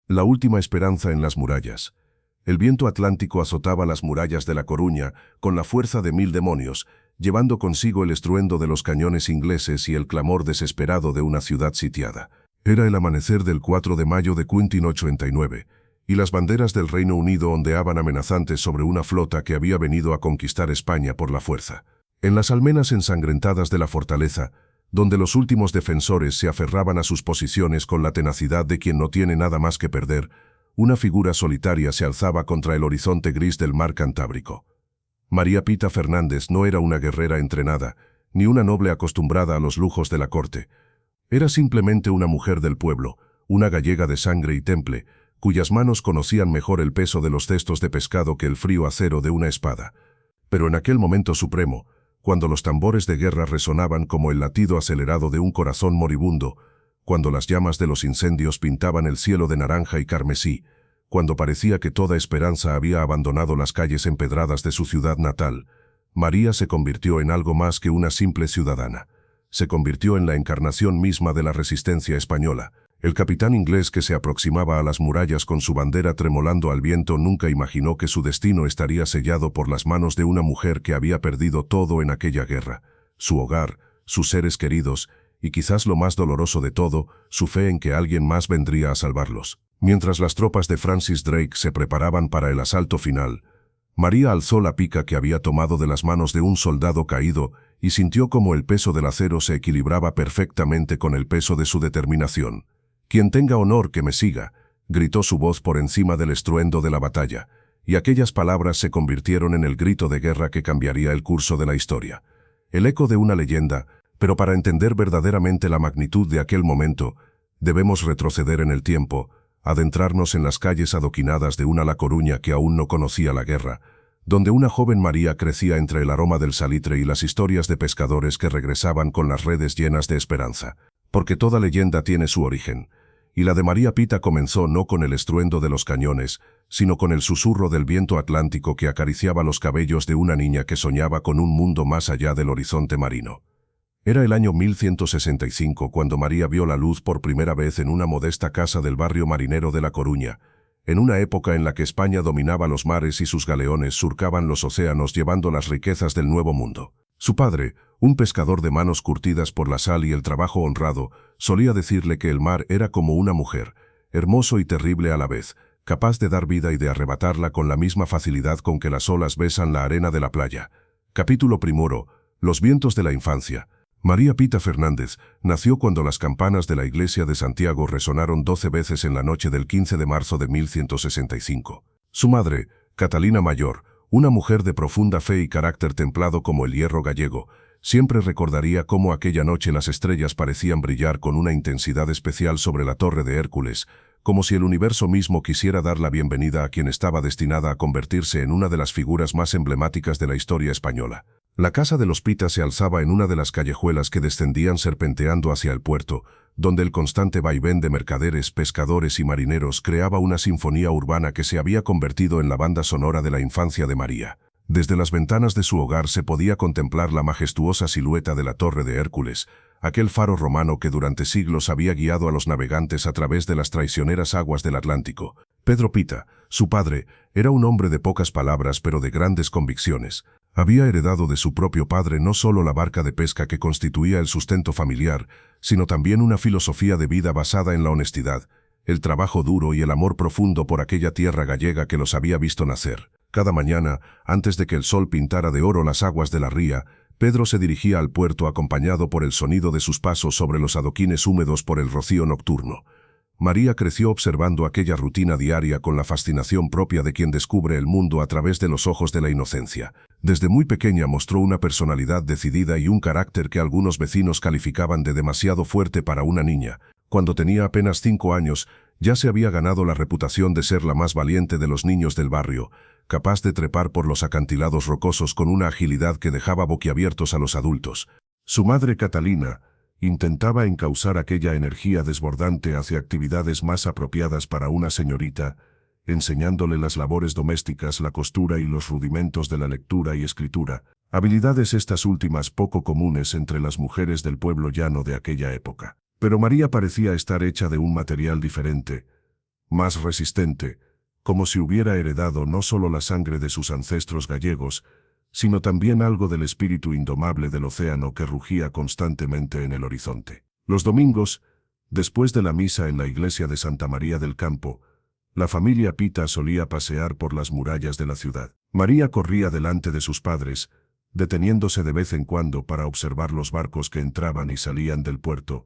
La última esperanza en las murallas. El viento atlántico azotaba las murallas de La Coruña con la fuerza de 1000 demonios, llevando consigo el estruendo de los cañones ingleses y el clamor desesperado de una ciudad sitiada. Era el amanecer del 4 de mayo de 1589, y las banderas del Reino Unido ondeaban amenazantes sobre una flota que había venido a conquistar España por la fuerza. En las almenas ensangrentadas de la fortaleza, donde los últimos defensores se aferraban a sus posiciones con la tenacidad de quien no tiene nada más que perder, una figura solitaria se alzaba contra el horizonte gris del mar Cantábrico. María Pita Fernández no era una guerrera entrenada, ni una noble acostumbrada a los lujos de la corte. Era simplemente una mujer del pueblo, una gallega de sangre y temple, cuyas manos conocían mejor el peso de los cestos de pescado que el frío acero de una espada. Pero en aquel momento supremo, cuando los tambores de guerra resonaban como el latido acelerado de un corazón moribundo, cuando las llamas de los incendios pintaban el cielo de naranja y carmesí, cuando parecía que toda esperanza había abandonado las calles empedradas de su ciudad natal, María se convirtió en algo más que una simple ciudadana. Se convirtió en la encarnación misma de la resistencia española. El capitán inglés que se aproximaba a las murallas con su bandera tremolando al viento nunca imaginó que su destino estaría sellado por las manos de una mujer que había perdido todo en aquella guerra: su hogar, sus seres queridos, y quizás lo más doloroso de todo, su fe en que alguien más vendría a salvarlos. Mientras las tropas de Francis Drake se preparaban para el asalto final, María alzó la pica que había tomado de las manos de un soldado caído y sintió como el peso del acero se equilibraba perfectamente con el peso de su determinación. «Quien tenga honor que me siga», gritó su voz por encima del estruendo de la batalla, y aquellas palabras se convirtieron en el grito de guerra que cambiaría el curso de la historia. El eco de una leyenda, pero para entender verdaderamente la magnitud de aquel momento, debemos retroceder en el tiempo, adentrarnos en las calles adoquinadas de una La Coruña que aún no conocía la guerra, donde una joven María crecía entre el aroma del salitre y las historias de pescadores que regresaban con las redes llenas de esperanza. Porque toda leyenda tiene su origen, y la de María Pita comenzó no con el estruendo de los cañones, sino con el susurro del viento atlántico que acariciaba los cabellos de una niña que soñaba con un mundo más allá del horizonte marino. Era el año 1165 cuando María vio la luz por primera vez en una modesta casa del barrio marinero de La Coruña, en una época en la que España dominaba los mares y sus galeones surcaban los océanos llevando las riquezas del Nuevo Mundo. Su padre, un pescador de manos curtidas por la sal y el trabajo honrado, solía decirle que el mar era como una mujer, hermoso y terrible a la vez, capaz de dar vida y de arrebatarla con la misma facilidad con que las olas besan la arena de la playa. Capítulo primero. Los vientos de la infancia. María Pita Fernández nació cuando las campanas de la iglesia de Santiago resonaron 12 veces en la noche del 15 de marzo de 1165. Su madre, Catalina Mayor, una mujer de profunda fe y carácter templado como el hierro gallego, siempre recordaría cómo aquella noche las estrellas parecían brillar con una intensidad especial sobre la Torre de Hércules, como si el universo mismo quisiera dar la bienvenida a quien estaba destinada a convertirse en una de las figuras más emblemáticas de la historia española. La casa de los Pita se alzaba en una de las callejuelas que descendían serpenteando hacia el puerto, donde el constante vaivén de mercaderes, pescadores y marineros creaba una sinfonía urbana que se había convertido en la banda sonora de la infancia de María. Desde las ventanas de su hogar se podía contemplar la majestuosa silueta de la Torre de Hércules, aquel faro romano que durante siglos había guiado a los navegantes a través de las traicioneras aguas del Atlántico. Pedro Pita, su padre, era un hombre de pocas palabras pero de grandes convicciones. Había heredado de su propio padre no solo la barca de pesca que constituía el sustento familiar, sino también una filosofía de vida basada en la honestidad, el trabajo duro y el amor profundo por aquella tierra gallega que los había visto nacer. Cada mañana, antes de que el sol pintara de oro las aguas de la ría, Pedro se dirigía al puerto acompañado por el sonido de sus pasos sobre los adoquines húmedos por el rocío nocturno. María creció observando aquella rutina diaria con la fascinación propia de quien descubre el mundo a través de los ojos de la inocencia. Desde muy pequeña mostró una personalidad decidida y un carácter que algunos vecinos calificaban de demasiado fuerte para una niña. Cuando tenía apenas 5 años, ya se había ganado la reputación de ser la más valiente de los niños del barrio, capaz de trepar por los acantilados rocosos con una agilidad que dejaba boquiabiertos a los adultos. Su madre Catalina intentaba encauzar aquella energía desbordante hacia actividades más apropiadas para una señorita, enseñándole las labores domésticas, la costura y los rudimentos de la lectura y escritura, habilidades estas últimas poco comunes entre las mujeres del pueblo llano de aquella época. Pero María parecía estar hecha de un material diferente, más resistente, como si hubiera heredado no solo la sangre de sus ancestros gallegos, sino también algo del espíritu indomable del océano que rugía constantemente en el horizonte. Los domingos, después de la misa en la iglesia de Santa María del Campo, la familia Pita solía pasear por las murallas de la ciudad. María corría delante de sus padres, deteniéndose de vez en cuando para observar los barcos que entraban y salían del puerto,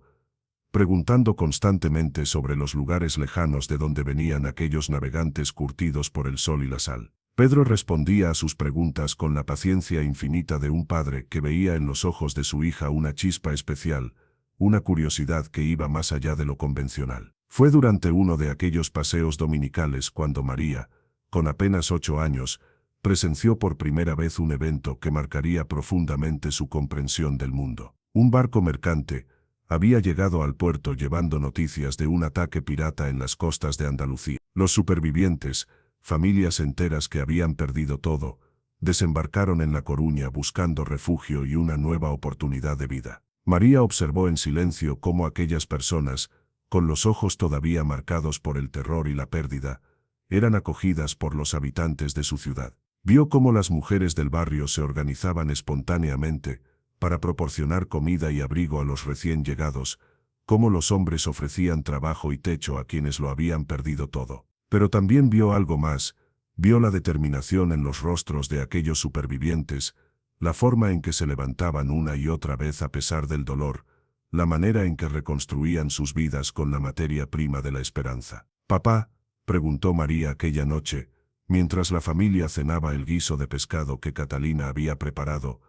preguntando constantemente sobre los lugares lejanos de donde venían aquellos navegantes curtidos por el sol y la sal. Pedro respondía a sus preguntas con la paciencia infinita de un padre que veía en los ojos de su hija una chispa especial, una curiosidad que iba más allá de lo convencional. Fue durante uno de aquellos paseos dominicales cuando María, con apenas 8 años, presenció por primera vez un evento que marcaría profundamente su comprensión del mundo. Un barco mercante había llegado al puerto llevando noticias de un ataque pirata en las costas de Andalucía. Los supervivientes, familias enteras que habían perdido todo, desembarcaron en La Coruña buscando refugio y una nueva oportunidad de vida. María observó en silencio cómo aquellas personas, con los ojos todavía marcados por el terror y la pérdida, eran acogidas por los habitantes de su ciudad. Vio cómo las mujeres del barrio se organizaban espontáneamente para proporcionar comida y abrigo a los recién llegados, cómo los hombres ofrecían trabajo y techo a quienes lo habían perdido todo. Pero también vio algo más, vio la determinación en los rostros de aquellos supervivientes, la forma en que se levantaban una y otra vez a pesar del dolor, la manera en que reconstruían sus vidas con la materia prima de la esperanza. «Papá», preguntó María aquella noche, mientras la familia cenaba el guiso de pescado que Catalina había preparado,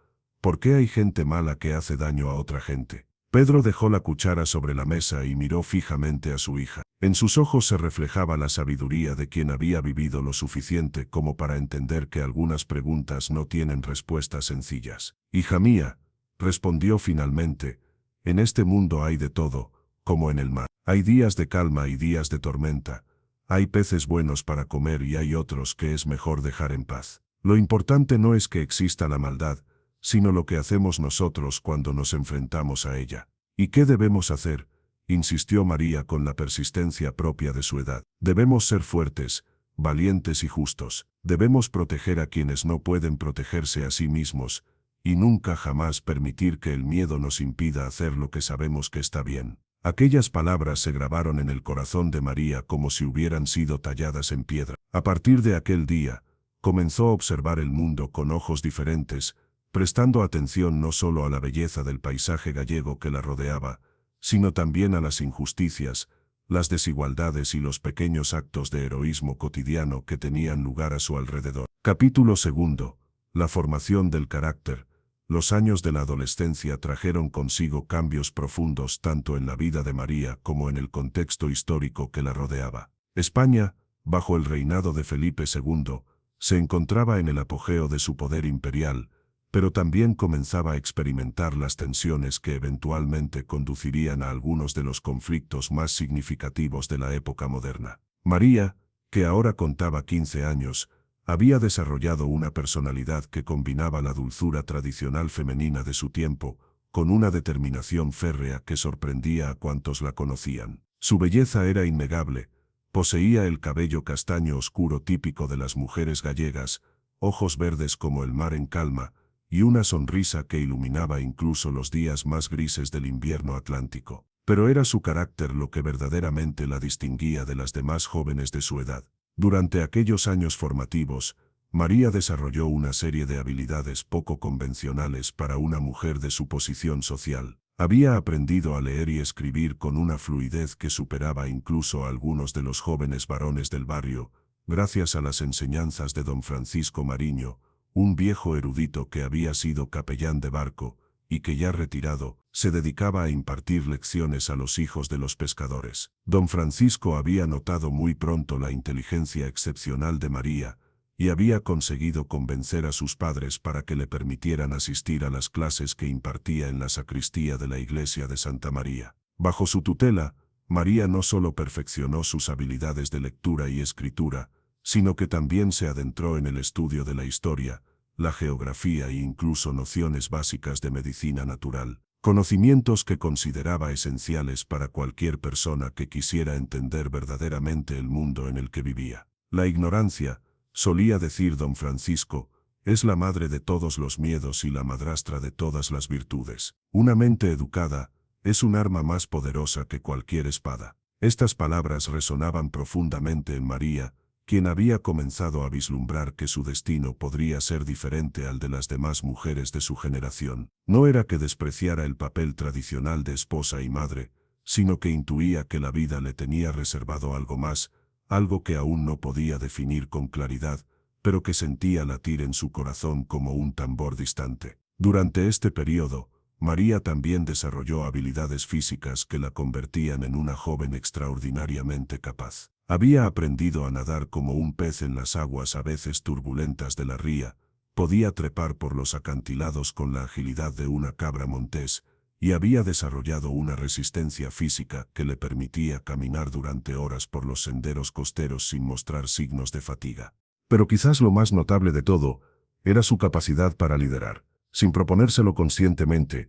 «¿por qué hay gente mala que hace daño a otra gente?». Pedro dejó la cuchara sobre la mesa y miró fijamente a su hija. En sus ojos se reflejaba la sabiduría de quien había vivido lo suficiente como para entender que algunas preguntas no tienen respuestas sencillas. «Hija mía», respondió finalmente, «en este mundo hay de todo, como en el mar. Hay días de calma y días de tormenta. Hay peces buenos para comer y hay otros que es mejor dejar en paz. Lo importante no es que exista la maldad, sino lo que hacemos nosotros cuando nos enfrentamos a ella». «¿Y qué debemos hacer?», insistió María con la persistencia propia de su edad. «Debemos ser fuertes, valientes y justos. Debemos proteger a quienes no pueden protegerse a sí mismos, y nunca jamás permitir que el miedo nos impida hacer lo que sabemos que está bien». Aquellas palabras se grabaron en el corazón de María como si hubieran sido talladas en piedra. A partir de aquel día, comenzó a observar el mundo con ojos diferentes, prestando atención no solo a la belleza del paisaje gallego que la rodeaba, sino también a las injusticias, las desigualdades y los pequeños actos de heroísmo cotidiano que tenían lugar a su alrededor. Capítulo 2. La formación del carácter. Los años de la adolescencia trajeron consigo cambios profundos tanto en la vida de María como en el contexto histórico que la rodeaba. España, bajo el reinado de Felipe II, se encontraba en el apogeo de su poder imperial, pero también comenzaba a experimentar las tensiones que eventualmente conducirían a algunos de los conflictos más significativos de la época moderna. María, que ahora contaba 15 años, había desarrollado una personalidad que combinaba la dulzura tradicional femenina de su tiempo con una determinación férrea que sorprendía a cuantos la conocían. Su belleza era innegable, poseía el cabello castaño oscuro típico de las mujeres gallegas, ojos verdes como el mar en calma, y una sonrisa que iluminaba incluso los días más grises del invierno atlántico. Pero era su carácter lo que verdaderamente la distinguía de las demás jóvenes de su edad. Durante aquellos años formativos, María desarrolló una serie de habilidades poco convencionales para una mujer de su posición social. Había aprendido a leer y escribir con una fluidez que superaba incluso a algunos de los jóvenes varones del barrio, gracias a las enseñanzas de don Francisco Mariño, un viejo erudito que había sido capellán de barco, y que ya retirado, se dedicaba a impartir lecciones a los hijos de los pescadores. Don Francisco había notado muy pronto la inteligencia excepcional de María, y había conseguido convencer a sus padres para que le permitieran asistir a las clases que impartía en la sacristía de la iglesia de Santa María. Bajo su tutela, María no solo perfeccionó sus habilidades de lectura y escritura, sino que también se adentró en el estudio de la historia, la geografía e incluso nociones básicas de medicina natural. conocimientos que consideraba esenciales para cualquier persona que quisiera entender verdaderamente el mundo en el que vivía. La ignorancia, solía decir don Francisco, es la madre de todos los miedos y la madrastra de todas las virtudes. Una mente educada es un arma más poderosa que cualquier espada. Estas palabras resonaban profundamente en María, quien había comenzado a vislumbrar que su destino podría ser diferente al de las demás mujeres de su generación. No era que despreciara el papel tradicional de esposa y madre, sino que intuía que la vida le tenía reservado algo más, algo que aún no podía definir con claridad, pero que sentía latir en su corazón como un tambor distante. Durante este periodo, María también desarrolló habilidades físicas que la convertían en una joven extraordinariamente capaz. Había aprendido a nadar como un pez en las aguas a veces turbulentas de la ría, podía trepar por los acantilados con la agilidad de una cabra montés, y había desarrollado una resistencia física que le permitía caminar durante horas por los senderos costeros sin mostrar signos de fatiga. Pero quizás lo más notable de todo era su capacidad para liderar. Sin proponérselo conscientemente,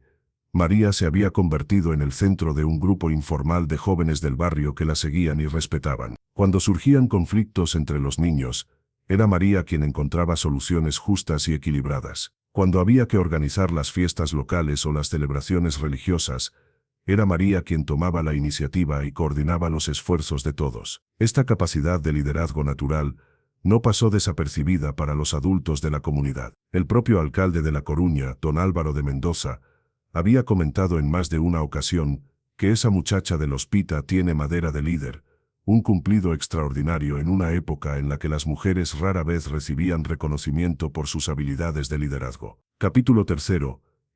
María se había convertido en el centro de un grupo informal de jóvenes del barrio que la seguían y respetaban. Cuando surgían conflictos entre los niños, era María quien encontraba soluciones justas y equilibradas. Cuando había que organizar las fiestas locales o las celebraciones religiosas, era María quien tomaba la iniciativa y coordinaba los esfuerzos de todos. Esta capacidad de liderazgo natural no pasó desapercibida para los adultos de la comunidad. El propio alcalde de La Coruña, don Álvaro de Mendoza, había comentado en más de una ocasión que esa muchacha del Hospita tiene madera de líder, un cumplido extraordinario en una época en la que las mujeres rara vez recibían reconocimiento por sus habilidades de liderazgo. Capítulo 3.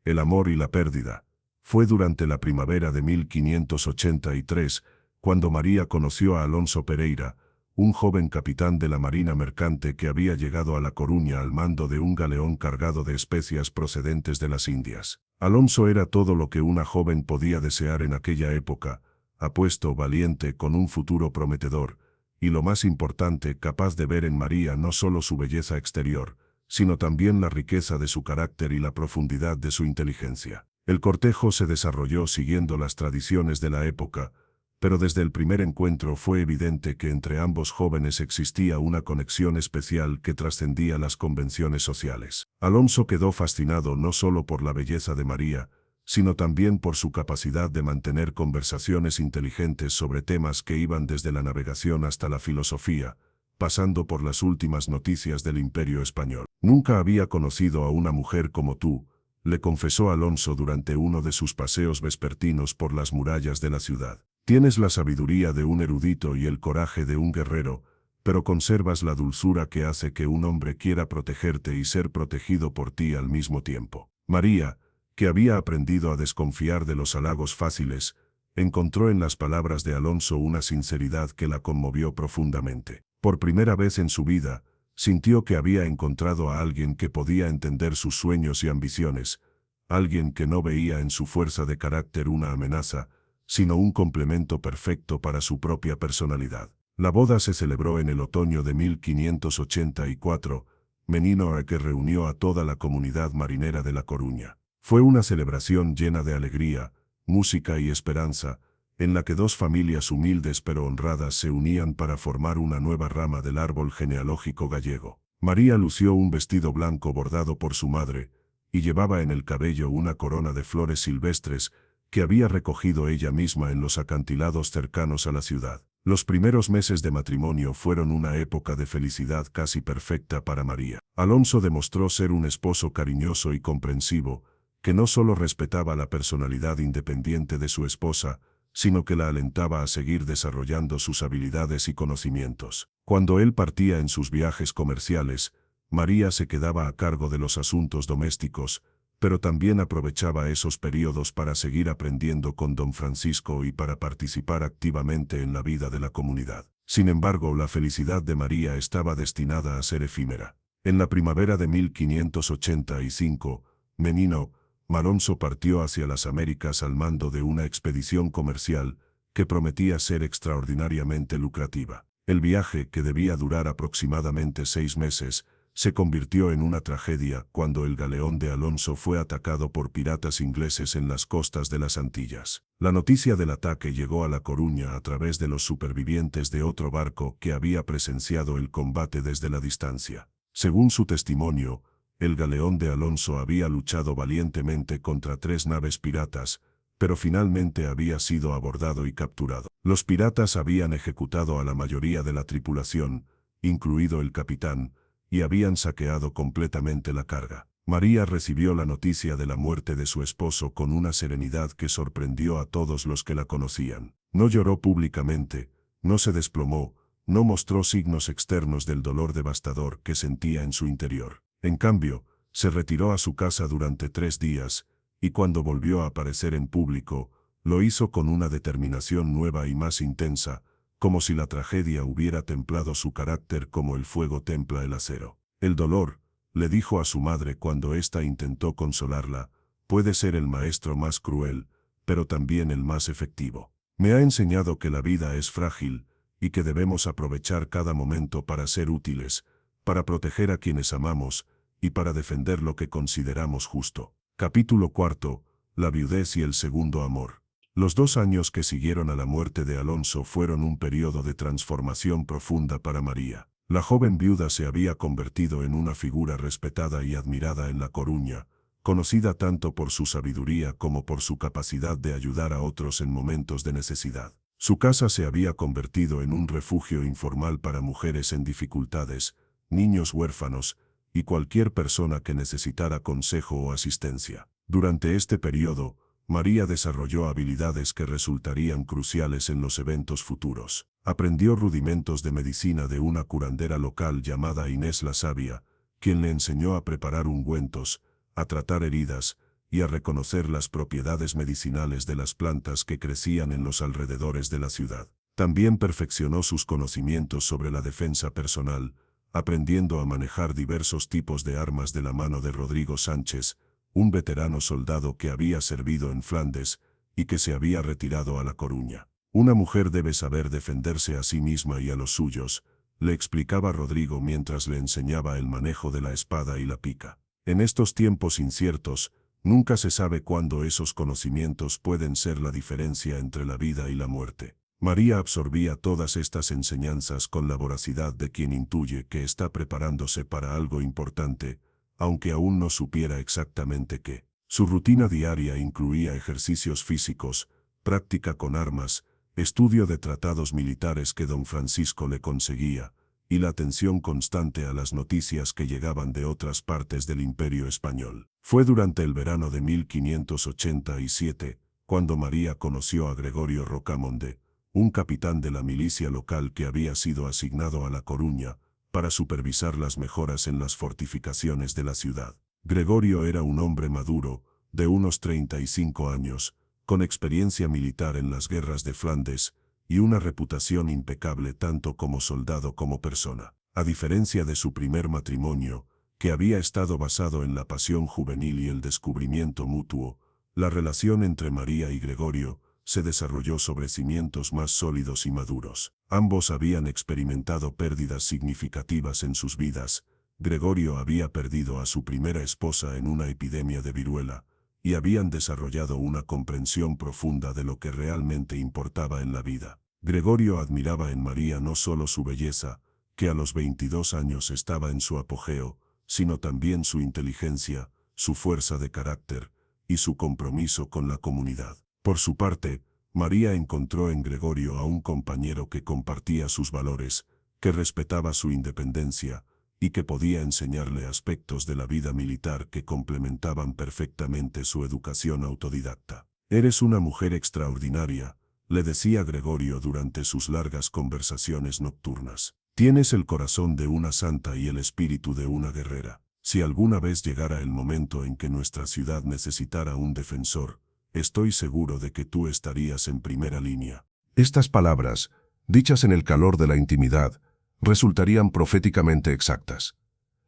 El amor y la pérdida. Fue durante la primavera de 1583, cuando María conoció a Alonso Pereira, un joven capitán de la marina mercante que había llegado a La Coruña al mando de un galeón cargado de especias procedentes de las Indias. Alonso era todo lo que una joven podía desear en aquella época, apuesto, valiente, con un futuro prometedor, y lo más importante, capaz de ver en María no solo su belleza exterior, sino también la riqueza de su carácter y la profundidad de su inteligencia. El cortejo se desarrolló siguiendo las tradiciones de la época, pero desde el primer encuentro fue evidente que entre ambos jóvenes existía una conexión especial que trascendía las convenciones sociales. Alonso quedó fascinado no solo por la belleza de María, sino también por su capacidad de mantener conversaciones inteligentes sobre temas que iban desde la navegación hasta la filosofía, pasando por las últimas noticias del Imperio Español. «Nunca había conocido a una mujer como tú», le confesó Alonso durante uno de sus paseos vespertinos por las murallas de la ciudad. «Tienes la sabiduría de un erudito y el coraje de un guerrero, pero conservas la dulzura que hace que un hombre quiera protegerte y ser protegido por ti al mismo tiempo». María, que había aprendido a desconfiar de los halagos fáciles, encontró en las palabras de Alonso una sinceridad que la conmovió profundamente. Por primera vez en su vida, sintió que había encontrado a alguien que podía entender sus sueños y ambiciones, alguien que no veía en su fuerza de carácter una amenaza, sino un complemento perfecto para su propia personalidad. La boda se celebró en el otoño de 1584, menino que reunió a toda la comunidad marinera de La Coruña. Fue una celebración llena de alegría, música y esperanza, en la que dos familias humildes pero honradas se unían para formar una nueva rama del árbol genealógico gallego. María lució un vestido blanco bordado por su madre, y llevaba en el cabello una corona de flores silvestres que había recogido ella misma en los acantilados cercanos a la ciudad. Los primeros meses de matrimonio fueron una época de felicidad casi perfecta para María. Alonso demostró ser un esposo cariñoso y comprensivo, que no solo respetaba la personalidad independiente de su esposa, sino que la alentaba a seguir desarrollando sus habilidades y conocimientos. Cuando él partía en sus viajes comerciales, María se quedaba a cargo de los asuntos domésticos, pero también aprovechaba esos periodos para seguir aprendiendo con don Francisco y para participar activamente en la vida de la comunidad. Sin embargo, la felicidad de María estaba destinada a ser efímera. En la primavera de 1585, menino, Alonso partió hacia las Américas al mando de una expedición comercial que prometía ser extraordinariamente lucrativa. El viaje, que debía durar aproximadamente 6 meses, se convirtió en una tragedia cuando el galeón de Alonso fue atacado por piratas ingleses en las costas de las Antillas. La noticia del ataque llegó a La Coruña a través de los supervivientes de otro barco que había presenciado el combate desde la distancia. Según su testimonio, el galeón de Alonso había luchado valientemente contra 3 naves piratas, pero finalmente había sido abordado y capturado. Los piratas habían ejecutado a la mayoría de la tripulación, incluido el capitán, y habían saqueado completamente la carga. María recibió la noticia de la muerte de su esposo con una serenidad que sorprendió a todos los que la conocían. No lloró públicamente, no se desplomó, no mostró signos externos del dolor devastador que sentía en su interior. En cambio, se retiró a su casa durante 3 días, y cuando volvió a aparecer en público, lo hizo con una determinación nueva y más intensa, como si la tragedia hubiera templado su carácter como el fuego templa el acero. El dolor, le dijo a su madre cuando ésta intentó consolarla, puede ser el maestro más cruel, pero también el más efectivo. Me ha enseñado que la vida es frágil, y que debemos aprovechar cada momento para ser útiles, para proteger a quienes amamos, y para defender lo que consideramos justo. Capítulo 4. La viudez y el segundo amor. Los 2 años que siguieron a la muerte de Alonso fueron un periodo de transformación profunda para María. La joven viuda se había convertido en una figura respetada y admirada en La Coruña, conocida tanto por su sabiduría como por su capacidad de ayudar a otros en momentos de necesidad. Su casa se había convertido en un refugio informal para mujeres en dificultades, niños huérfanos, y cualquier persona que necesitara consejo o asistencia. Durante este periodo, María desarrolló habilidades que resultarían cruciales en los eventos futuros. Aprendió rudimentos de medicina de una curandera local llamada Inés la Sabia, quien le enseñó a preparar ungüentos, a tratar heridas y a reconocer las propiedades medicinales de las plantas que crecían en los alrededores de la ciudad. También perfeccionó sus conocimientos sobre la defensa personal, aprendiendo a manejar diversos tipos de armas de la mano de Rodrigo Sánchez, un veterano soldado que había servido en Flandes y que se había retirado a La Coruña. Una mujer debe saber defenderse a sí misma y a los suyos, le explicaba Rodrigo mientras le enseñaba el manejo de la espada y la pica. En estos tiempos inciertos, nunca se sabe cuándo esos conocimientos pueden ser la diferencia entre la vida y la muerte. María absorbía todas estas enseñanzas con la voracidad de quien intuye que está preparándose para algo importante, aunque aún no supiera exactamente qué. Su rutina diaria incluía ejercicios físicos, práctica con armas, estudio de tratados militares que don Francisco le conseguía, y la atención constante a las noticias que llegaban de otras partes del Imperio Español. Fue durante el verano de 1587, cuando María conoció a Gregorio Rocamonde, un capitán de la milicia local que había sido asignado a La Coruña, para supervisar las mejoras en las fortificaciones de la ciudad. Gregorio era un hombre maduro, de unos 35 años, con experiencia militar en las guerras de Flandes, y una reputación impecable tanto como soldado como persona. A diferencia de su primer matrimonio, que había estado basado en la pasión juvenil y el descubrimiento mutuo, la relación entre María y Gregorio se desarrolló sobre cimientos más sólidos y maduros. Ambos habían experimentado pérdidas significativas en sus vidas. Gregorio había perdido a su primera esposa en una epidemia de viruela, y habían desarrollado una comprensión profunda de lo que realmente importaba en la vida. Gregorio admiraba en María no solo su belleza, que a los 22 años estaba en su apogeo, sino también su inteligencia, su fuerza de carácter y su compromiso con la comunidad. Por su parte, María encontró en Gregorio a un compañero que compartía sus valores, que respetaba su independencia y que podía enseñarle aspectos de la vida militar que complementaban perfectamente su educación autodidacta. «Eres una mujer extraordinaria», le decía Gregorio durante sus largas conversaciones nocturnas. «Tienes el corazón de una santa y el espíritu de una guerrera. Si alguna vez llegara el momento en que nuestra ciudad necesitara un defensor, estoy seguro de que tú estarías en primera línea». Estas palabras, dichas en el calor de la intimidad, resultarían proféticamente exactas.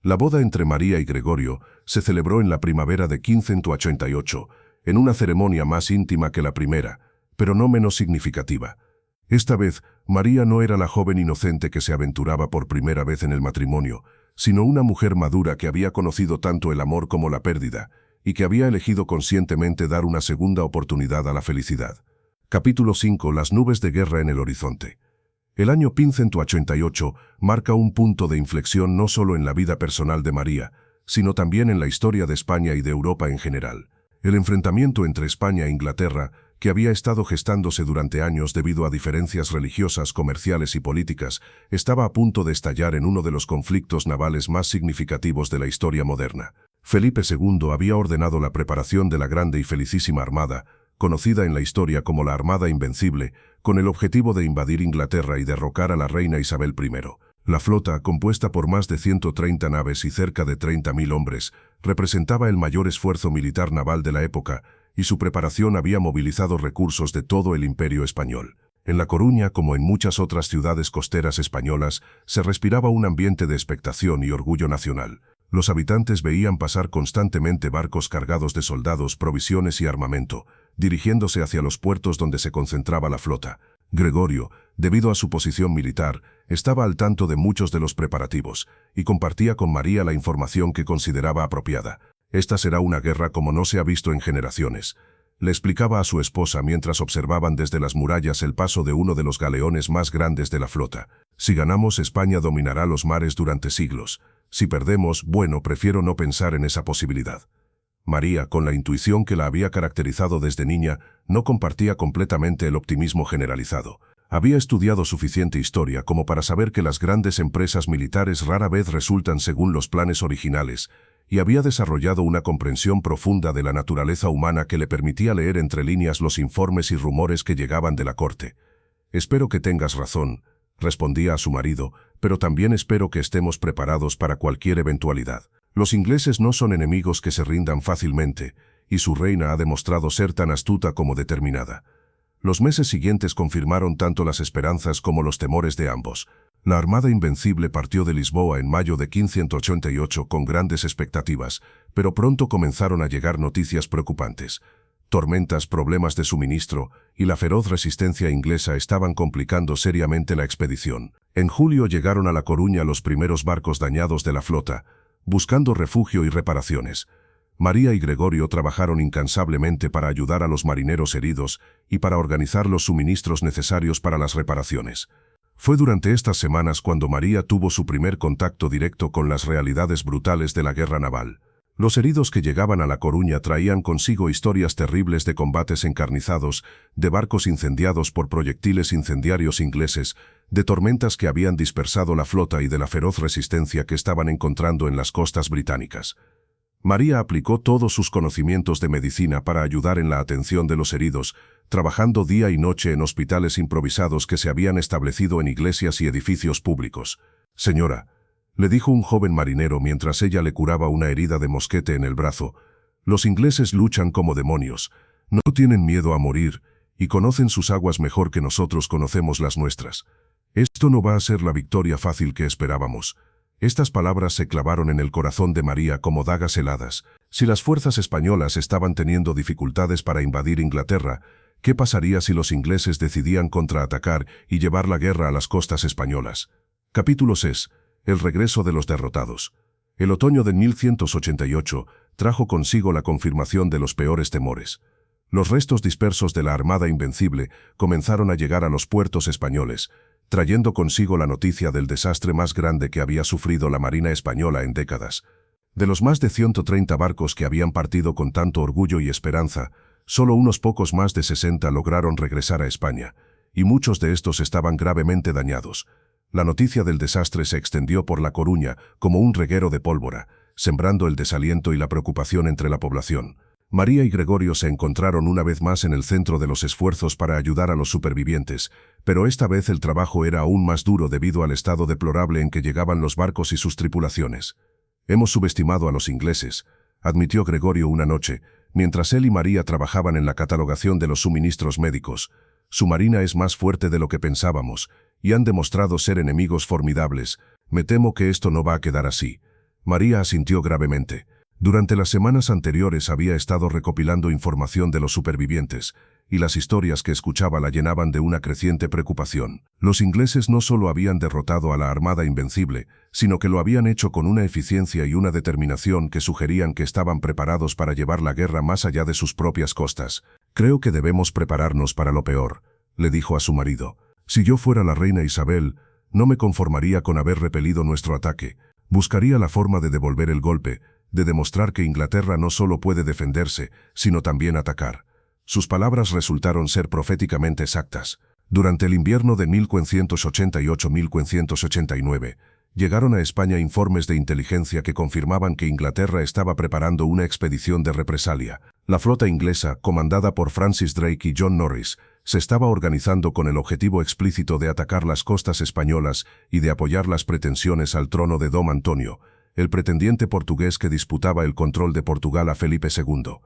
La boda entre María y Gregorio se celebró en la primavera de 1588, en una ceremonia más íntima que la primera, pero no menos significativa. Esta vez, María no era la joven inocente que se aventuraba por primera vez en el matrimonio, sino una mujer madura que había conocido tanto el amor como la pérdida, y que había elegido conscientemente dar una segunda oportunidad a la felicidad. Capítulo 5. Las nubes de guerra en el horizonte. El año 1588 marca un punto de inflexión no solo en la vida personal de María, sino también en la historia de España y de Europa en general. El enfrentamiento entre España e Inglaterra, que había estado gestándose durante años debido a diferencias religiosas, comerciales y políticas, estaba a punto de estallar en uno de los conflictos navales más significativos de la historia moderna. Felipe II había ordenado la preparación de la grande y felicísima Armada, conocida en la historia como la Armada Invencible, con el objetivo de invadir Inglaterra y derrocar a la reina Isabel I. La flota, compuesta por más de 130 naves y cerca de 30.000 hombres, representaba el mayor esfuerzo militar naval de la época, y su preparación había movilizado recursos de todo el Imperio español. En La Coruña, como en muchas otras ciudades costeras españolas, se respiraba un ambiente de expectación y orgullo nacional. Los habitantes veían pasar constantemente barcos cargados de soldados, provisiones y armamento, dirigiéndose hacia los puertos donde se concentraba la flota. Gregorio, debido a su posición militar, estaba al tanto de muchos de los preparativos, y compartía con María la información que consideraba apropiada. «Esta será una guerra como no se ha visto en generaciones», le explicaba a su esposa mientras observaban desde las murallas el paso de uno de los galeones más grandes de la flota. «Si ganamos, España dominará los mares durante siglos. Si perdemos, bueno, prefiero no pensar en esa posibilidad». María, con la intuición que la había caracterizado desde niña, no compartía completamente el optimismo generalizado. Había estudiado suficiente historia como para saber que las grandes empresas militares rara vez resultan según los planes originales, y había desarrollado una comprensión profunda de la naturaleza humana que le permitía leer entre líneas los informes y rumores que llegaban de la corte. «Espero que tengas razón», respondía a su marido, «pero también espero que estemos preparados para cualquier eventualidad. Los ingleses no son enemigos que se rindan fácilmente, y su reina ha demostrado ser tan astuta como determinada». Los meses siguientes confirmaron tanto las esperanzas como los temores de ambos. La Armada Invencible partió de Lisboa en mayo de 1588 con grandes expectativas, pero pronto comenzaron a llegar noticias preocupantes. Tormentas, problemas de suministro y la feroz resistencia inglesa estaban complicando seriamente la expedición. En julio llegaron a La Coruña los primeros barcos dañados de la flota, buscando refugio y reparaciones. María y Gregorio trabajaron incansablemente para ayudar a los marineros heridos y para organizar los suministros necesarios para las reparaciones. Fue durante estas semanas cuando María tuvo su primer contacto directo con las realidades brutales de la guerra naval. Los heridos que llegaban a La Coruña traían consigo historias terribles de combates encarnizados, de barcos incendiados por proyectiles incendiarios ingleses, de tormentas que habían dispersado la flota y de la feroz resistencia que estaban encontrando en las costas británicas. María aplicó todos sus conocimientos de medicina para ayudar en la atención de los heridos, trabajando día y noche en hospitales improvisados que se habían establecido en iglesias y edificios públicos. «Señora», le dijo un joven marinero mientras ella le curaba una herida de mosquete en el brazo, «los ingleses luchan como demonios, no tienen miedo a morir y conocen sus aguas mejor que nosotros conocemos las nuestras. Esto no va a ser la victoria fácil que esperábamos». Estas palabras se clavaron en el corazón de María como dagas heladas. Si las fuerzas españolas estaban teniendo dificultades para invadir Inglaterra, ¿qué pasaría si los ingleses decidían contraatacar y llevar la guerra a las costas españolas? Capítulo 6. El regreso de los derrotados. El otoño de 1188 trajo consigo la confirmación de los peores temores. Los restos dispersos de la Armada Invencible comenzaron a llegar a los puertos españoles, trayendo consigo la noticia del desastre más grande que había sufrido la Marina española en décadas. De los más de 130 barcos que habían partido con tanto orgullo y esperanza, solo unos pocos más de 60 lograron regresar a España, y muchos de estos estaban gravemente dañados. La noticia del desastre se extendió por La Coruña como un reguero de pólvora, sembrando el desaliento y la preocupación entre la población. María y Gregorio se encontraron una vez más en el centro de los esfuerzos para ayudar a los supervivientes, pero esta vez el trabajo era aún más duro debido al estado deplorable en que llegaban los barcos y sus tripulaciones. «Hemos subestimado a los ingleses», admitió Gregorio una noche, mientras él y María trabajaban en la catalogación de los suministros médicos. «Su marina es más fuerte de lo que pensábamos, y han demostrado ser enemigos formidables. Me temo que esto no va a quedar así». María asintió gravemente. Durante las semanas anteriores había estado recopilando información de los supervivientes, y las historias que escuchaba la llenaban de una creciente preocupación. Los ingleses no solo habían derrotado a la Armada Invencible, sino que lo habían hecho con una eficiencia y una determinación que sugerían que estaban preparados para llevar la guerra más allá de sus propias costas. «Creo que debemos prepararnos para lo peor», le dijo a su marido. «Si yo fuera la reina Isabel, no me conformaría con haber repelido nuestro ataque. Buscaría la forma de devolver el golpe, de demostrar que Inglaterra no solo puede defenderse, sino también atacar». Sus palabras resultaron ser proféticamente exactas. Durante el invierno de 1588-1589, llegaron a España informes de inteligencia que confirmaban que Inglaterra estaba preparando una expedición de represalia. La flota inglesa, comandada por Francis Drake y John Norris, se estaba organizando con el objetivo explícito de atacar las costas españolas y de apoyar las pretensiones al trono de Dom Antonio, el pretendiente portugués que disputaba el control de Portugal a Felipe II.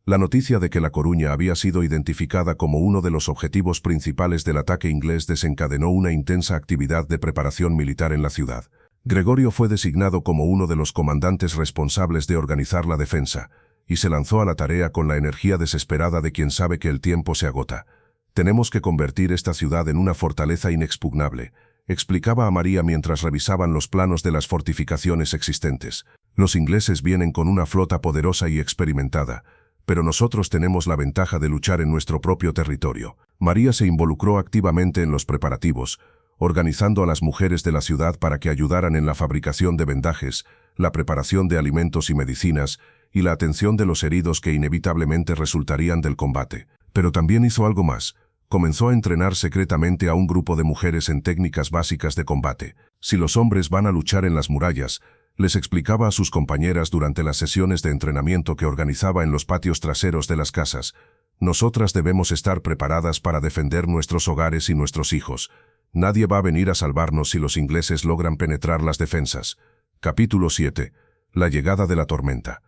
La noticia de que La Coruña había sido identificada como uno de los objetivos principales del ataque inglés desencadenó una intensa actividad de preparación militar en la ciudad. Gregorio fue designado como uno de los comandantes responsables de organizar la defensa, y se lanzó a la tarea con la energía desesperada de quien sabe que el tiempo se agota. «Tenemos que convertir esta ciudad en una fortaleza inexpugnable», explicaba a María mientras revisaban los planos de las fortificaciones existentes. «Los ingleses vienen con una flota poderosa y experimentada, pero nosotros tenemos la ventaja de luchar en nuestro propio territorio». María se involucró activamente en los preparativos, organizando a las mujeres de la ciudad para que ayudaran en la fabricación de vendajes, la preparación de alimentos y medicinas, y la atención de los heridos que inevitablemente resultarían del combate. Pero también hizo algo más. Comenzó a entrenar secretamente a un grupo de mujeres en técnicas básicas de combate. Si los hombres van a luchar en las murallas, les explicaba a sus compañeras durante las sesiones de entrenamiento que organizaba en los patios traseros de las casas, nosotras debemos estar preparadas para defender nuestros hogares y nuestros hijos. Nadie va a venir a salvarnos si los ingleses logran penetrar las defensas. Capítulo 7. La llegada de la tormenta.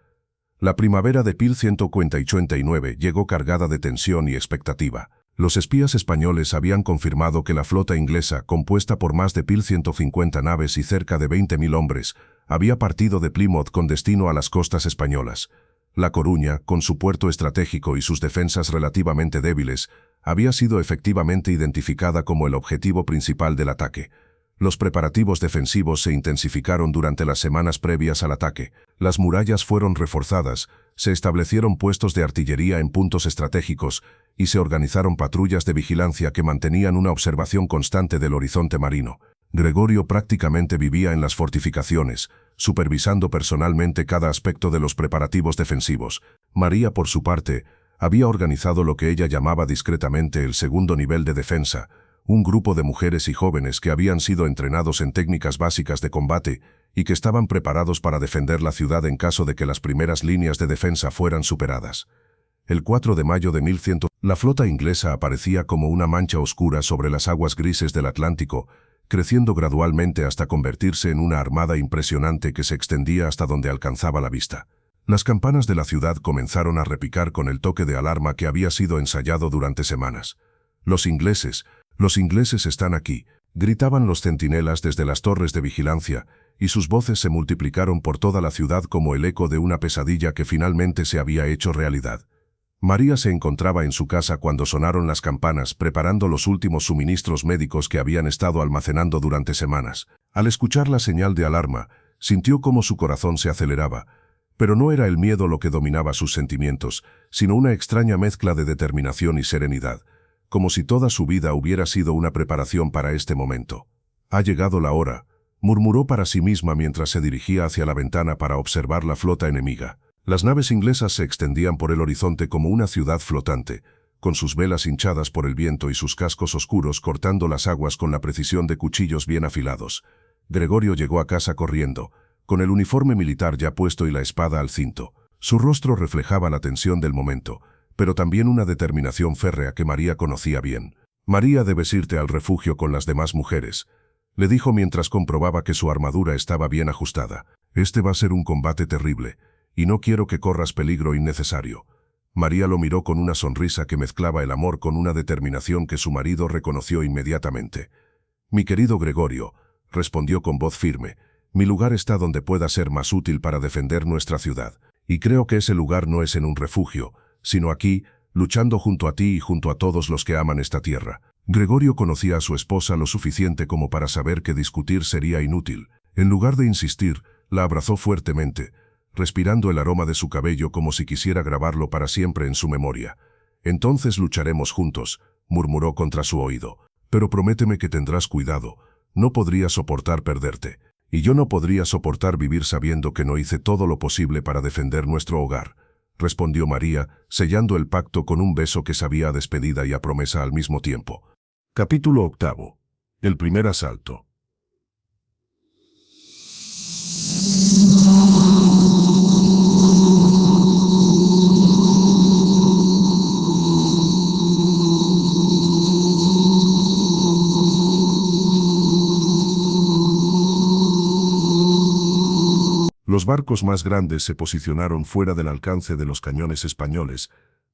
La primavera de 1189 llegó cargada de tensión y expectativa. Los espías españoles habían confirmado que la flota inglesa, compuesta por más de 1.150 naves y cerca de 20.000 hombres, había partido de Plymouth con destino a las costas españolas. La Coruña, con su puerto estratégico y sus defensas relativamente débiles, había sido efectivamente identificada como el objetivo principal del ataque. Los preparativos defensivos se intensificaron durante las semanas previas al ataque. Las murallas fueron reforzadas, se establecieron puestos de artillería en puntos estratégicos y se organizaron patrullas de vigilancia que mantenían una observación constante del horizonte marino. Gregorio prácticamente vivía en las fortificaciones, supervisando personalmente cada aspecto de los preparativos defensivos. María, por su parte, había organizado lo que ella llamaba discretamente el segundo nivel de defensa, un grupo de mujeres y jóvenes que habían sido entrenados en técnicas básicas de combate y que estaban preparados para defender la ciudad en caso de que las primeras líneas de defensa fueran superadas. El 4 de mayo de 1100, la flota inglesa aparecía como una mancha oscura sobre las aguas grises del Atlántico, creciendo gradualmente hasta convertirse en una armada impresionante que se extendía hasta donde alcanzaba la vista. Las campanas de la ciudad comenzaron a repicar con el toque de alarma que había sido ensayado durante semanas. Los ingleses están aquí», gritaban los centinelas desde las torres de vigilancia, y sus voces se multiplicaron por toda la ciudad como el eco de una pesadilla que finalmente se había hecho realidad. María se encontraba en su casa cuando sonaron las campanas, preparando los últimos suministros médicos que habían estado almacenando durante semanas. Al escuchar la señal de alarma, sintió cómo su corazón se aceleraba, pero no era el miedo lo que dominaba sus sentimientos, sino una extraña mezcla de determinación y serenidad, como si toda su vida hubiera sido una preparación para este momento. «Ha llegado la hora», murmuró para sí misma mientras se dirigía hacia la ventana para observar la flota enemiga. Las naves inglesas se extendían por el horizonte como una ciudad flotante, con sus velas hinchadas por el viento y sus cascos oscuros cortando las aguas con la precisión de cuchillos bien afilados. Gregorio llegó a casa corriendo, con el uniforme militar ya puesto y la espada al cinto. Su rostro reflejaba la tensión del momento, pero también una determinación férrea que María conocía bien. «María, debes irte al refugio con las demás mujeres», le dijo mientras comprobaba que su armadura estaba bien ajustada. «Este va a ser un combate terrible, y no quiero que corras peligro innecesario». María lo miró con una sonrisa que mezclaba el amor con una determinación que su marido reconoció inmediatamente. «Mi querido Gregorio», respondió con voz firme, «mi lugar está donde pueda ser más útil para defender nuestra ciudad, y creo que ese lugar no es en un refugio, sino aquí, luchando junto a ti y junto a todos los que aman esta tierra. Gregorio conocía a su esposa lo suficiente como para saber que discutir sería inútil. En lugar de insistir, la abrazó fuertemente, respirando el aroma de su cabello como si quisiera grabarlo para siempre en su memoria. «Entonces lucharemos juntos», murmuró contra su oído. «Pero prométeme que tendrás cuidado. No podría soportar perderte. Y yo no podría soportar vivir sabiendo que no hice todo lo posible para defender nuestro hogar», respondió María, sellando el pacto con un beso que sabía a despedida y a promesa al mismo tiempo. Capítulo 8. El primer asalto. Los barcos más grandes se posicionaron fuera del alcance de los cañones españoles,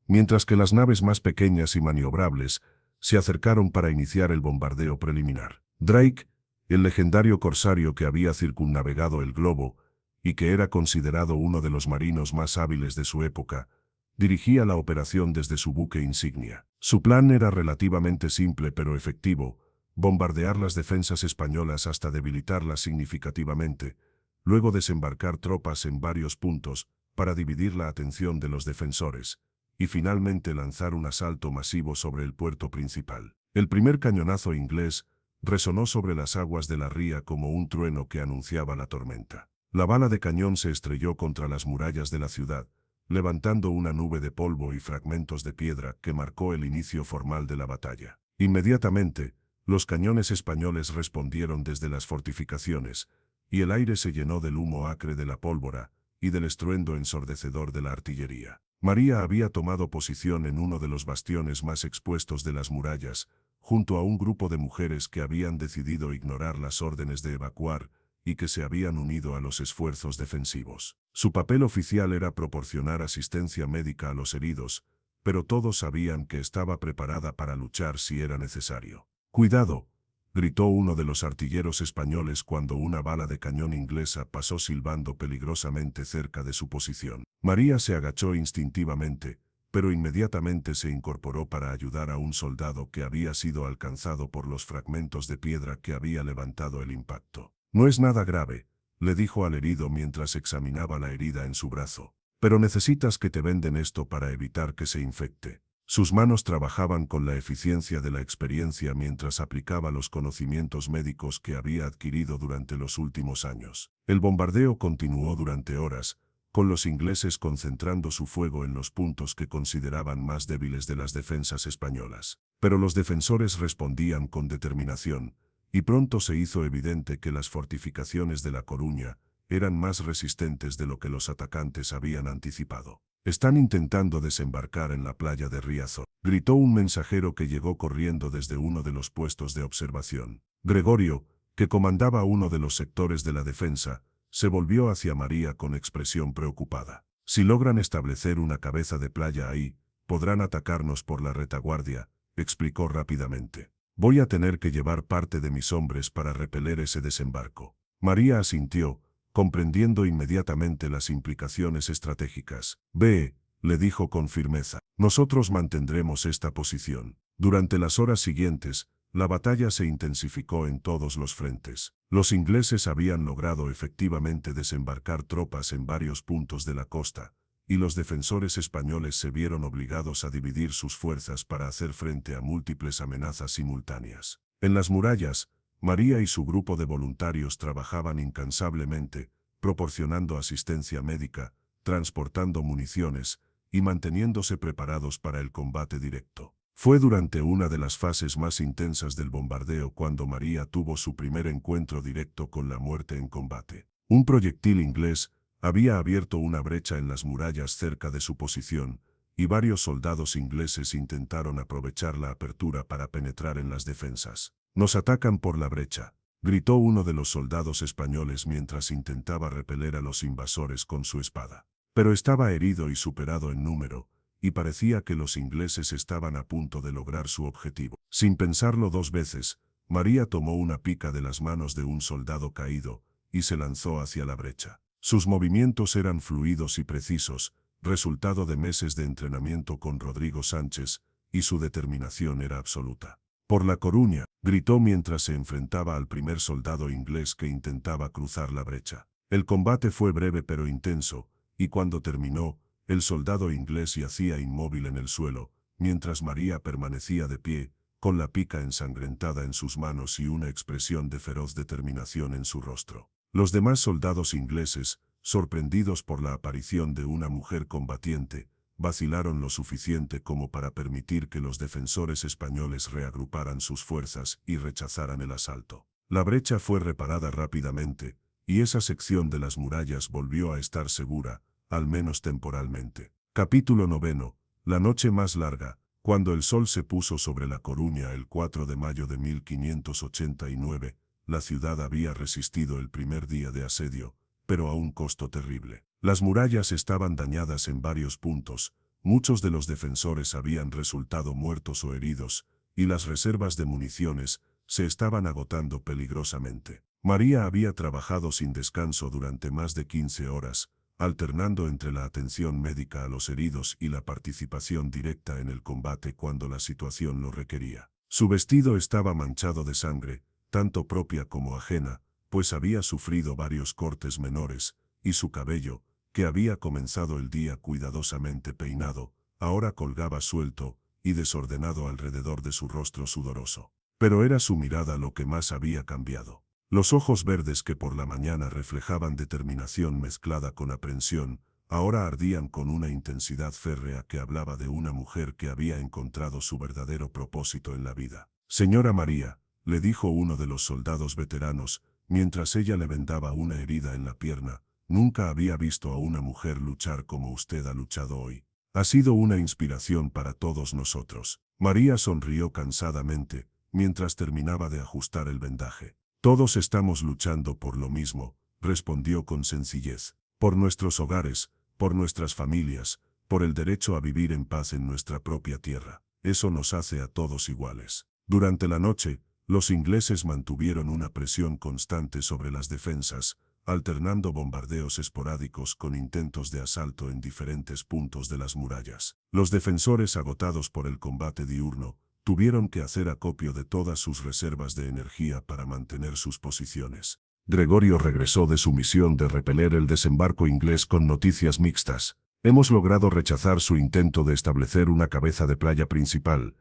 mientras que las naves más pequeñas y maniobrables se acercaron para iniciar el bombardeo preliminar. Drake, el legendario corsario que había circunnavegado el globo y que era considerado uno de los marinos más hábiles de su época, dirigía la operación desde su buque insignia. Su plan era relativamente simple pero efectivo: bombardear las defensas españolas hasta debilitarlas significativamente, luego desembarcar tropas en varios puntos para dividir la atención de los defensores, y finalmente lanzar un asalto masivo sobre el puerto principal. El primer cañonazo inglés resonó sobre las aguas de la ría como un trueno que anunciaba la tormenta. La bala de cañón se estrelló contra las murallas de la ciudad, levantando una nube de polvo y fragmentos de piedra que marcó el inicio formal de la batalla. Inmediatamente, los cañones españoles respondieron desde las fortificaciones, y el aire se llenó del humo acre de la pólvora y del estruendo ensordecedor de la artillería. María había tomado posición en uno de los bastiones más expuestos de las murallas, junto a un grupo de mujeres que habían decidido ignorar las órdenes de evacuar y que se habían unido a los esfuerzos defensivos. Su papel oficial era proporcionar asistencia médica a los heridos, pero todos sabían que estaba preparada para luchar si era necesario. «¡Cuidado!», gritó uno de los artilleros españoles cuando una bala de cañón inglesa pasó silbando peligrosamente cerca de su posición. María se agachó instintivamente, pero inmediatamente se incorporó para ayudar a un soldado que había sido alcanzado por los fragmentos de piedra que había levantado el impacto. «No es nada grave», le dijo al herido mientras examinaba la herida en su brazo. «Pero necesitas que te venden esto para evitar que se infecte». Sus manos trabajaban con la eficiencia de la experiencia mientras aplicaba los conocimientos médicos que había adquirido durante los últimos años. El bombardeo continuó durante horas, con los ingleses concentrando su fuego en los puntos que consideraban más débiles de las defensas españolas. Pero los defensores respondían con determinación, y pronto se hizo evidente que las fortificaciones de La Coruña eran más resistentes de lo que los atacantes habían anticipado. «Están intentando desembarcar en la playa de Riazor», gritó un mensajero que llegó corriendo desde uno de los puestos de observación. Gregorio, que comandaba uno de los sectores de la defensa, se volvió hacia María con expresión preocupada. «Si logran establecer una cabeza de playa ahí, podrán atacarnos por la retaguardia», explicó rápidamente. «Voy a tener que llevar parte de mis hombres para repeler ese desembarco». María asintió, comprendiendo inmediatamente las implicaciones estratégicas. «Ve», le dijo con firmeza, «nosotros mantendremos esta posición». Durante las horas siguientes, la batalla se intensificó en todos los frentes. Los ingleses habían logrado efectivamente desembarcar tropas en varios puntos de la costa, y los defensores españoles se vieron obligados a dividir sus fuerzas para hacer frente a múltiples amenazas simultáneas. En las murallas, María y su grupo de voluntarios trabajaban incansablemente, proporcionando asistencia médica, transportando municiones y manteniéndose preparados para el combate directo. Fue durante una de las fases más intensas del bombardeo cuando María tuvo su primer encuentro directo con la muerte en combate. Un proyectil inglés había abierto una brecha en las murallas cerca de su posición, y varios soldados ingleses intentaron aprovechar la apertura para penetrar en las defensas. «Nos atacan por la brecha», gritó uno de los soldados españoles mientras intentaba repeler a los invasores con su espada. Pero estaba herido y superado en número, y parecía que los ingleses estaban a punto de lograr su objetivo. Sin pensarlo dos veces, María tomó una pica de las manos de un soldado caído y se lanzó hacia la brecha. Sus movimientos eran fluidos y precisos, resultado de meses de entrenamiento con Rodrigo Sánchez, y su determinación era absoluta. «Por La Coruña», gritó mientras se enfrentaba al primer soldado inglés que intentaba cruzar la brecha. El combate fue breve pero intenso, y cuando terminó, el soldado inglés yacía inmóvil en el suelo, mientras María permanecía de pie, con la pica ensangrentada en sus manos y una expresión de feroz determinación en su rostro. Los demás soldados ingleses, sorprendidos por la aparición de una mujer combatiente, vacilaron lo suficiente como para permitir que los defensores españoles reagruparan sus fuerzas y rechazaran el asalto. La brecha fue reparada rápidamente, y esa sección de las murallas volvió a estar segura, al menos temporalmente. Capítulo 9. La noche más larga. Cuando el sol se puso sobre La Coruña el 4 de mayo de 1589, la ciudad había resistido el primer día de asedio, pero a un costo terrible. Las murallas estaban dañadas en varios puntos, muchos de los defensores habían resultado muertos o heridos, y las reservas de municiones se estaban agotando peligrosamente. María había trabajado sin descanso durante más de 15 horas, alternando entre la atención médica a los heridos y la participación directa en el combate cuando la situación lo requería. Su vestido estaba manchado de sangre, tanto propia como ajena, pues había sufrido varios cortes menores, y su cabello, que había comenzado el día cuidadosamente peinado, ahora colgaba suelto y desordenado alrededor de su rostro sudoroso. Pero era su mirada lo que más había cambiado. Los ojos verdes que por la mañana reflejaban determinación mezclada con aprensión, ahora ardían con una intensidad férrea que hablaba de una mujer que había encontrado su verdadero propósito en la vida. «Señora María», le dijo uno de los soldados veteranos, mientras ella le vendaba una herida en la pierna, «nunca había visto a una mujer luchar como usted ha luchado hoy. Ha sido una inspiración para todos nosotros». María sonrió cansadamente, mientras terminaba de ajustar el vendaje. «Todos estamos luchando por lo mismo», respondió con sencillez. «Por nuestros hogares, por nuestras familias, por el derecho a vivir en paz en nuestra propia tierra. Eso nos hace a todos iguales». Durante la noche, los ingleses mantuvieron una presión constante sobre las defensas, alternando bombardeos esporádicos con intentos de asalto en diferentes puntos de las murallas. Los defensores, agotados por el combate diurno, tuvieron que hacer acopio de todas sus reservas de energía para mantener sus posiciones. Gregorio regresó de su misión de repeler el desembarco inglés con noticias mixtas. «Hemos logrado rechazar su intento de establecer una cabeza de playa principal»,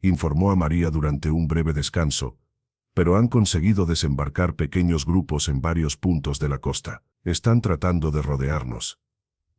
informó a María durante un breve descanso, «pero han conseguido desembarcar pequeños grupos en varios puntos de la costa. Están tratando de rodearnos».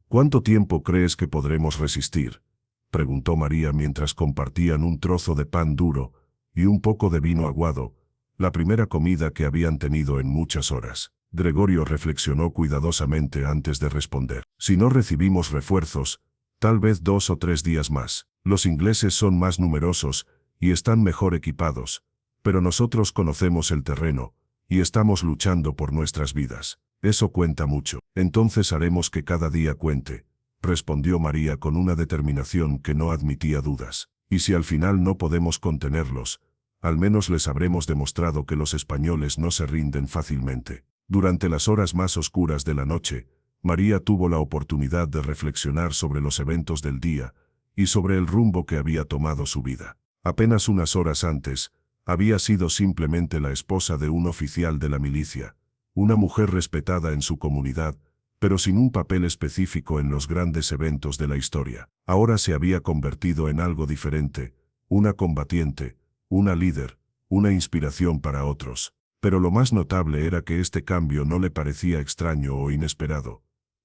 «¿Cuánto tiempo crees que podremos resistir?», preguntó María mientras compartían un trozo de pan duro y un poco de vino aguado, la primera comida que habían tenido en muchas horas. Gregorio reflexionó cuidadosamente antes de responder. «Si no recibimos refuerzos, tal vez 2 o 3 días más. Los ingleses son más numerosos y están mejor equipados, pero nosotros conocemos el terreno y estamos luchando por nuestras vidas. Eso cuenta mucho. Entonces haremos que cada día cuente», respondió María con una determinación que no admitía dudas. «Y si al final no podemos contenerlos, al menos les habremos demostrado que los españoles no se rinden fácilmente». Durante las horas más oscuras de la noche, María tuvo la oportunidad de reflexionar sobre los eventos del día y sobre el rumbo que había tomado su vida. Apenas unas horas antes, había sido simplemente la esposa de un oficial de la milicia, una mujer respetada en su comunidad, pero sin un papel específico en los grandes eventos de la historia. Ahora se había convertido en algo diferente, una combatiente, una líder, una inspiración para otros. Pero lo más notable era que este cambio no le parecía extraño o inesperado.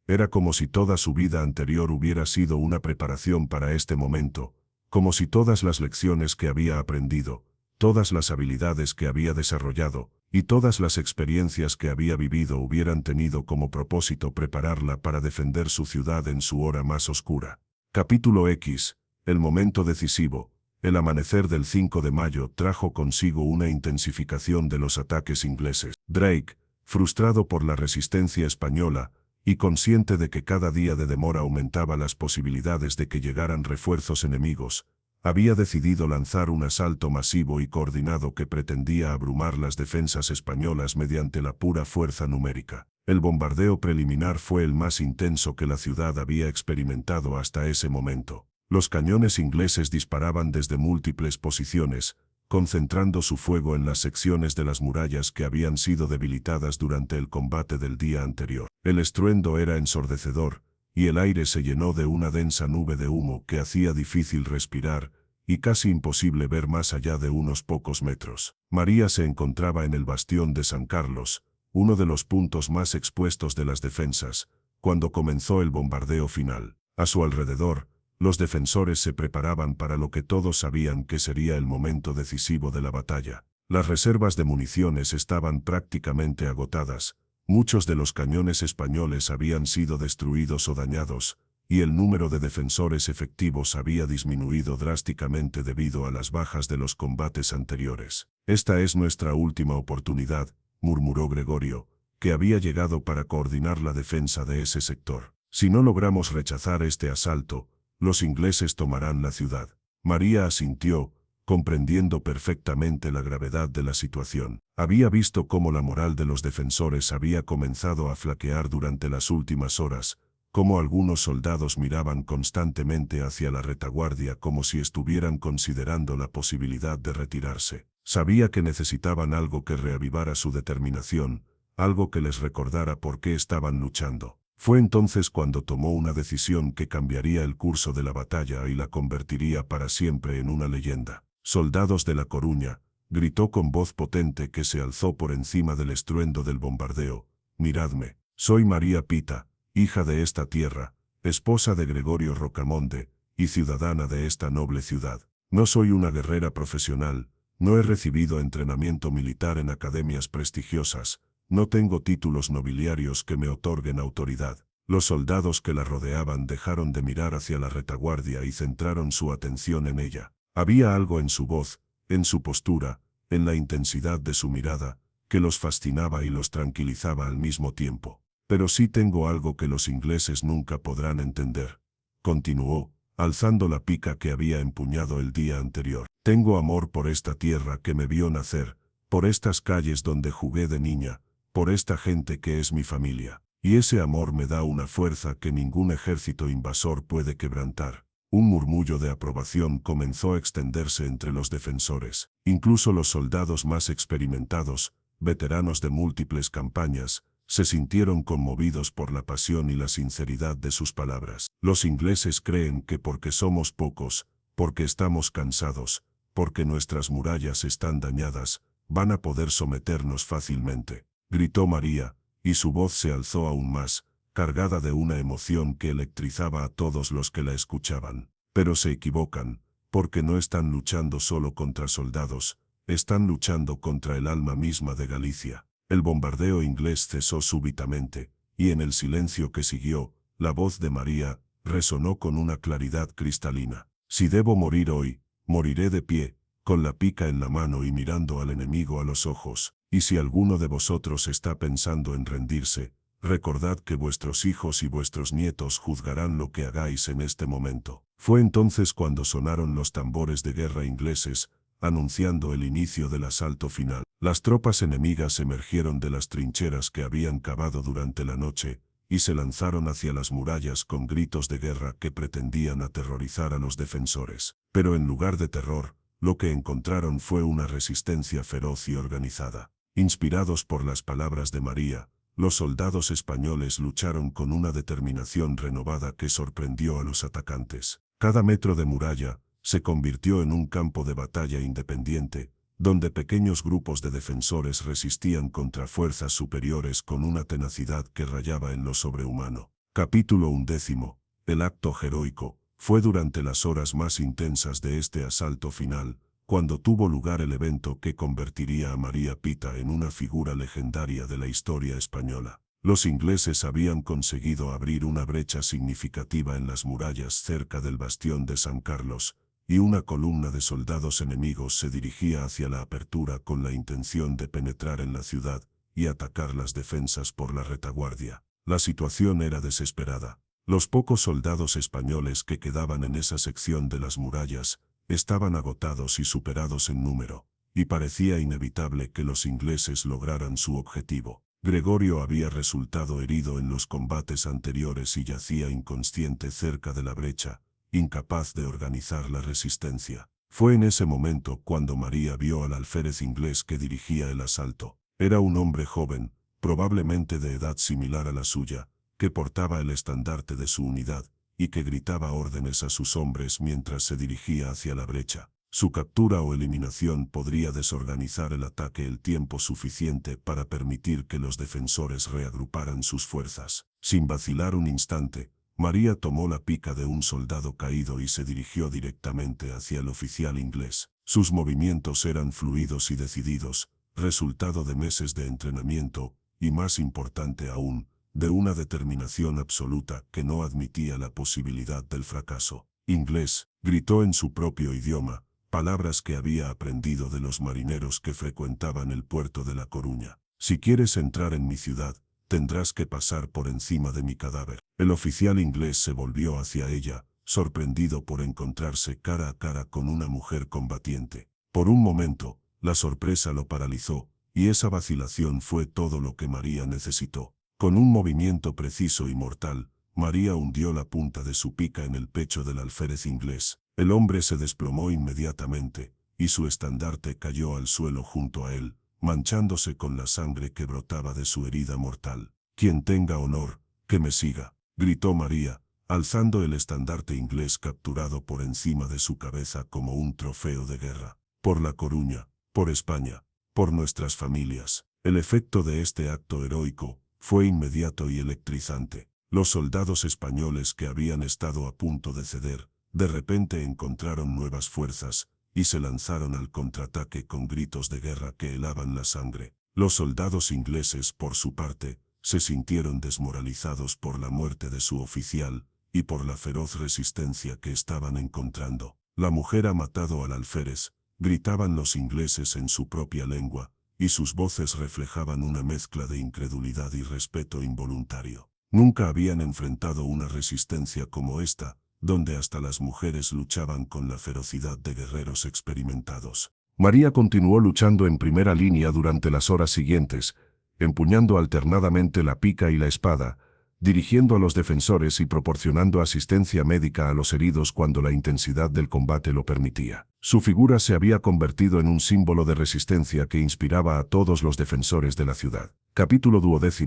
Era como si toda su vida anterior hubiera sido una preparación para este momento, como si todas las lecciones que había aprendido, todas las habilidades que había desarrollado, y todas las experiencias que había vivido hubieran tenido como propósito prepararla para defender su ciudad en su hora más oscura. Capítulo X. El momento decisivo. El amanecer del 5 de mayo trajo consigo una intensificación de los ataques ingleses. Drake, frustrado por la resistencia española, y consciente de que cada día de demora aumentaba las posibilidades de que llegaran refuerzos enemigos, había decidido lanzar un asalto masivo y coordinado que pretendía abrumar las defensas españolas mediante la pura fuerza numérica. El bombardeo preliminar fue el más intenso que la ciudad había experimentado hasta ese momento. Los cañones ingleses disparaban desde múltiples posiciones, concentrando su fuego en las secciones de las murallas que habían sido debilitadas durante el combate del día anterior. El estruendo era ensordecedor, y el aire se llenó de una densa nube de humo que hacía difícil respirar y casi imposible ver más allá de unos pocos metros. María se encontraba en el bastión de San Carlos, uno de los puntos más expuestos de las defensas, cuando comenzó el bombardeo final. A su alrededor, los defensores se preparaban para lo que todos sabían que sería el momento decisivo de la batalla. Las reservas de municiones estaban prácticamente agotadas, muchos de los cañones españoles habían sido destruidos o dañados, y el número de defensores efectivos había disminuido drásticamente debido a las bajas de los combates anteriores. «Esta es nuestra última oportunidad», murmuró Gregorio, que había llegado para coordinar la defensa de ese sector. «Si no logramos rechazar este asalto, los ingleses tomarán la ciudad». María asintió, comprendiendo perfectamente la gravedad de la situación. Había visto cómo la moral de los defensores había comenzado a flaquear durante las últimas horas, cómo algunos soldados miraban constantemente hacia la retaguardia como si estuvieran considerando la posibilidad de retirarse. Sabía que necesitaban algo que reavivara su determinación, algo que les recordara por qué estaban luchando. Fue entonces cuando tomó una decisión que cambiaría el curso de la batalla y la convertiría para siempre en una leyenda. «Soldados de La Coruña», gritó con voz potente que se alzó por encima del estruendo del bombardeo, «miradme, soy María Pita, hija de esta tierra, esposa de Gregorio Rocamonde, y ciudadana de esta noble ciudad. No soy una guerrera profesional, no he recibido entrenamiento militar en academias prestigiosas, no tengo títulos nobiliarios que me otorguen autoridad». Los soldados que la rodeaban dejaron de mirar hacia la retaguardia y centraron su atención en ella. Había algo en su voz, en su postura, en la intensidad de su mirada, que los fascinaba y los tranquilizaba al mismo tiempo. «Pero sí tengo algo que los ingleses nunca podrán entender», continuó, alzando la pica que había empuñado el día anterior. «Tengo amor por esta tierra que me vio nacer, por estas calles donde jugué de niña, por esta gente que es mi familia. Y ese amor me da una fuerza que ningún ejército invasor puede quebrantar». Un murmullo de aprobación comenzó a extenderse entre los defensores. Incluso los soldados más experimentados, veteranos de múltiples campañas, se sintieron conmovidos por la pasión y la sinceridad de sus palabras. «Los ingleses creen que porque somos pocos, porque estamos cansados, porque nuestras murallas están dañadas, van a poder someternos fácilmente», gritó María, y su voz se alzó aún más, cargada de una emoción que electrizaba a todos los que la escuchaban. «Pero se equivocan, porque no están luchando solo contra soldados, están luchando contra el alma misma de Galicia». El bombardeo inglés cesó súbitamente, y en el silencio que siguió, la voz de María resonó con una claridad cristalina. «Si debo morir hoy, moriré de pie, con la pica en la mano y mirando al enemigo a los ojos. Y si alguno de vosotros está pensando en rendirse, recordad que vuestros hijos y vuestros nietos juzgarán lo que hagáis en este momento». Fue entonces cuando sonaron los tambores de guerra ingleses, anunciando el inicio del asalto final. Las tropas enemigas emergieron de las trincheras que habían cavado durante la noche, y se lanzaron hacia las murallas con gritos de guerra que pretendían aterrorizar a los defensores. Pero en lugar de terror, lo que encontraron fue una resistencia feroz y organizada. Inspirados por las palabras de María, los soldados españoles lucharon con una determinación renovada que sorprendió a los atacantes. Cada metro de muralla se convirtió en un campo de batalla independiente, donde pequeños grupos de defensores resistían contra fuerzas superiores con una tenacidad que rayaba en lo sobrehumano. Capítulo 11. El acto heroico. Fue durante las horas más intensas de este asalto final, cuando tuvo lugar el evento que convertiría a María Pita en una figura legendaria de la historia española. Los ingleses habían conseguido abrir una brecha significativa en las murallas cerca del bastión de San Carlos, y una columna de soldados enemigos se dirigía hacia la apertura con la intención de penetrar en la ciudad y atacar las defensas por la retaguardia. La situación era desesperada. Los pocos soldados españoles que quedaban en esa sección de las murallas estaban agotados y superados en número, y parecía inevitable que los ingleses lograran su objetivo. Gregorio había resultado herido en los combates anteriores y yacía inconsciente cerca de la brecha, incapaz de organizar la resistencia. Fue en ese momento cuando María vio al alférez inglés que dirigía el asalto. Era un hombre joven, probablemente de edad similar a la suya, que portaba el estandarte de su unidad y que gritaba órdenes a sus hombres mientras se dirigía hacia la brecha. Su captura o eliminación podría desorganizar el ataque el tiempo suficiente para permitir que los defensores reagruparan sus fuerzas. Sin vacilar un instante, María tomó la pica de un soldado caído y se dirigió directamente hacia el oficial inglés. Sus movimientos eran fluidos y decididos, resultado de meses de entrenamiento, y más importante aún, de una determinación absoluta que no admitía la posibilidad del fracaso. «Inglés», gritó en su propio idioma, palabras que había aprendido de los marineros que frecuentaban el puerto de La Coruña. «Si quieres entrar en mi ciudad, tendrás que pasar por encima de mi cadáver». El oficial inglés se volvió hacia ella, sorprendido por encontrarse cara a cara con una mujer combatiente. Por un momento, la sorpresa lo paralizó, y esa vacilación fue todo lo que María necesitó. Con un movimiento preciso y mortal, María hundió la punta de su pica en el pecho del alférez inglés. El hombre se desplomó inmediatamente, y su estandarte cayó al suelo junto a él, manchándose con la sangre que brotaba de su herida mortal. «Quien tenga honor, que me siga», gritó María, alzando el estandarte inglés capturado por encima de su cabeza como un trofeo de guerra. «Por La Coruña, por España, por nuestras familias». El efecto de este acto heroico fue inmediato y electrizante. Los soldados españoles que habían estado a punto de ceder, de repente encontraron nuevas fuerzas, y se lanzaron al contraataque con gritos de guerra que helaban la sangre. Los soldados ingleses, por su parte, se sintieron desmoralizados por la muerte de su oficial, y por la feroz resistencia que estaban encontrando. «La mujer ha matado al alférez», gritaban los ingleses en su propia lengua, y sus voces reflejaban una mezcla de incredulidad y respeto involuntario. Nunca habían enfrentado una resistencia como esta, donde hasta las mujeres luchaban con la ferocidad de guerreros experimentados. María continuó luchando en primera línea durante las horas siguientes, empuñando alternadamente la pica y la espada, dirigiendo a los defensores y proporcionando asistencia médica a los heridos cuando la intensidad del combate lo permitía. Su figura se había convertido en un símbolo de resistencia que inspiraba a todos los defensores de la ciudad. Capítulo 12.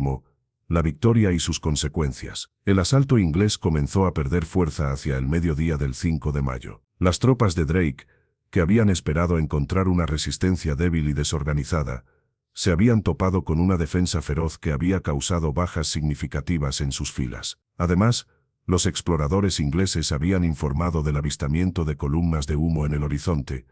La victoria y sus consecuencias. El asalto inglés comenzó a perder fuerza hacia el mediodía del 5 de mayo. Las tropas de Drake, que habían esperado encontrar una resistencia débil y desorganizada, se habían topado con una defensa feroz que había causado bajas significativas en sus filas. Además, los exploradores ingleses habían informado del avistamiento de columnas de humo en el horizonte,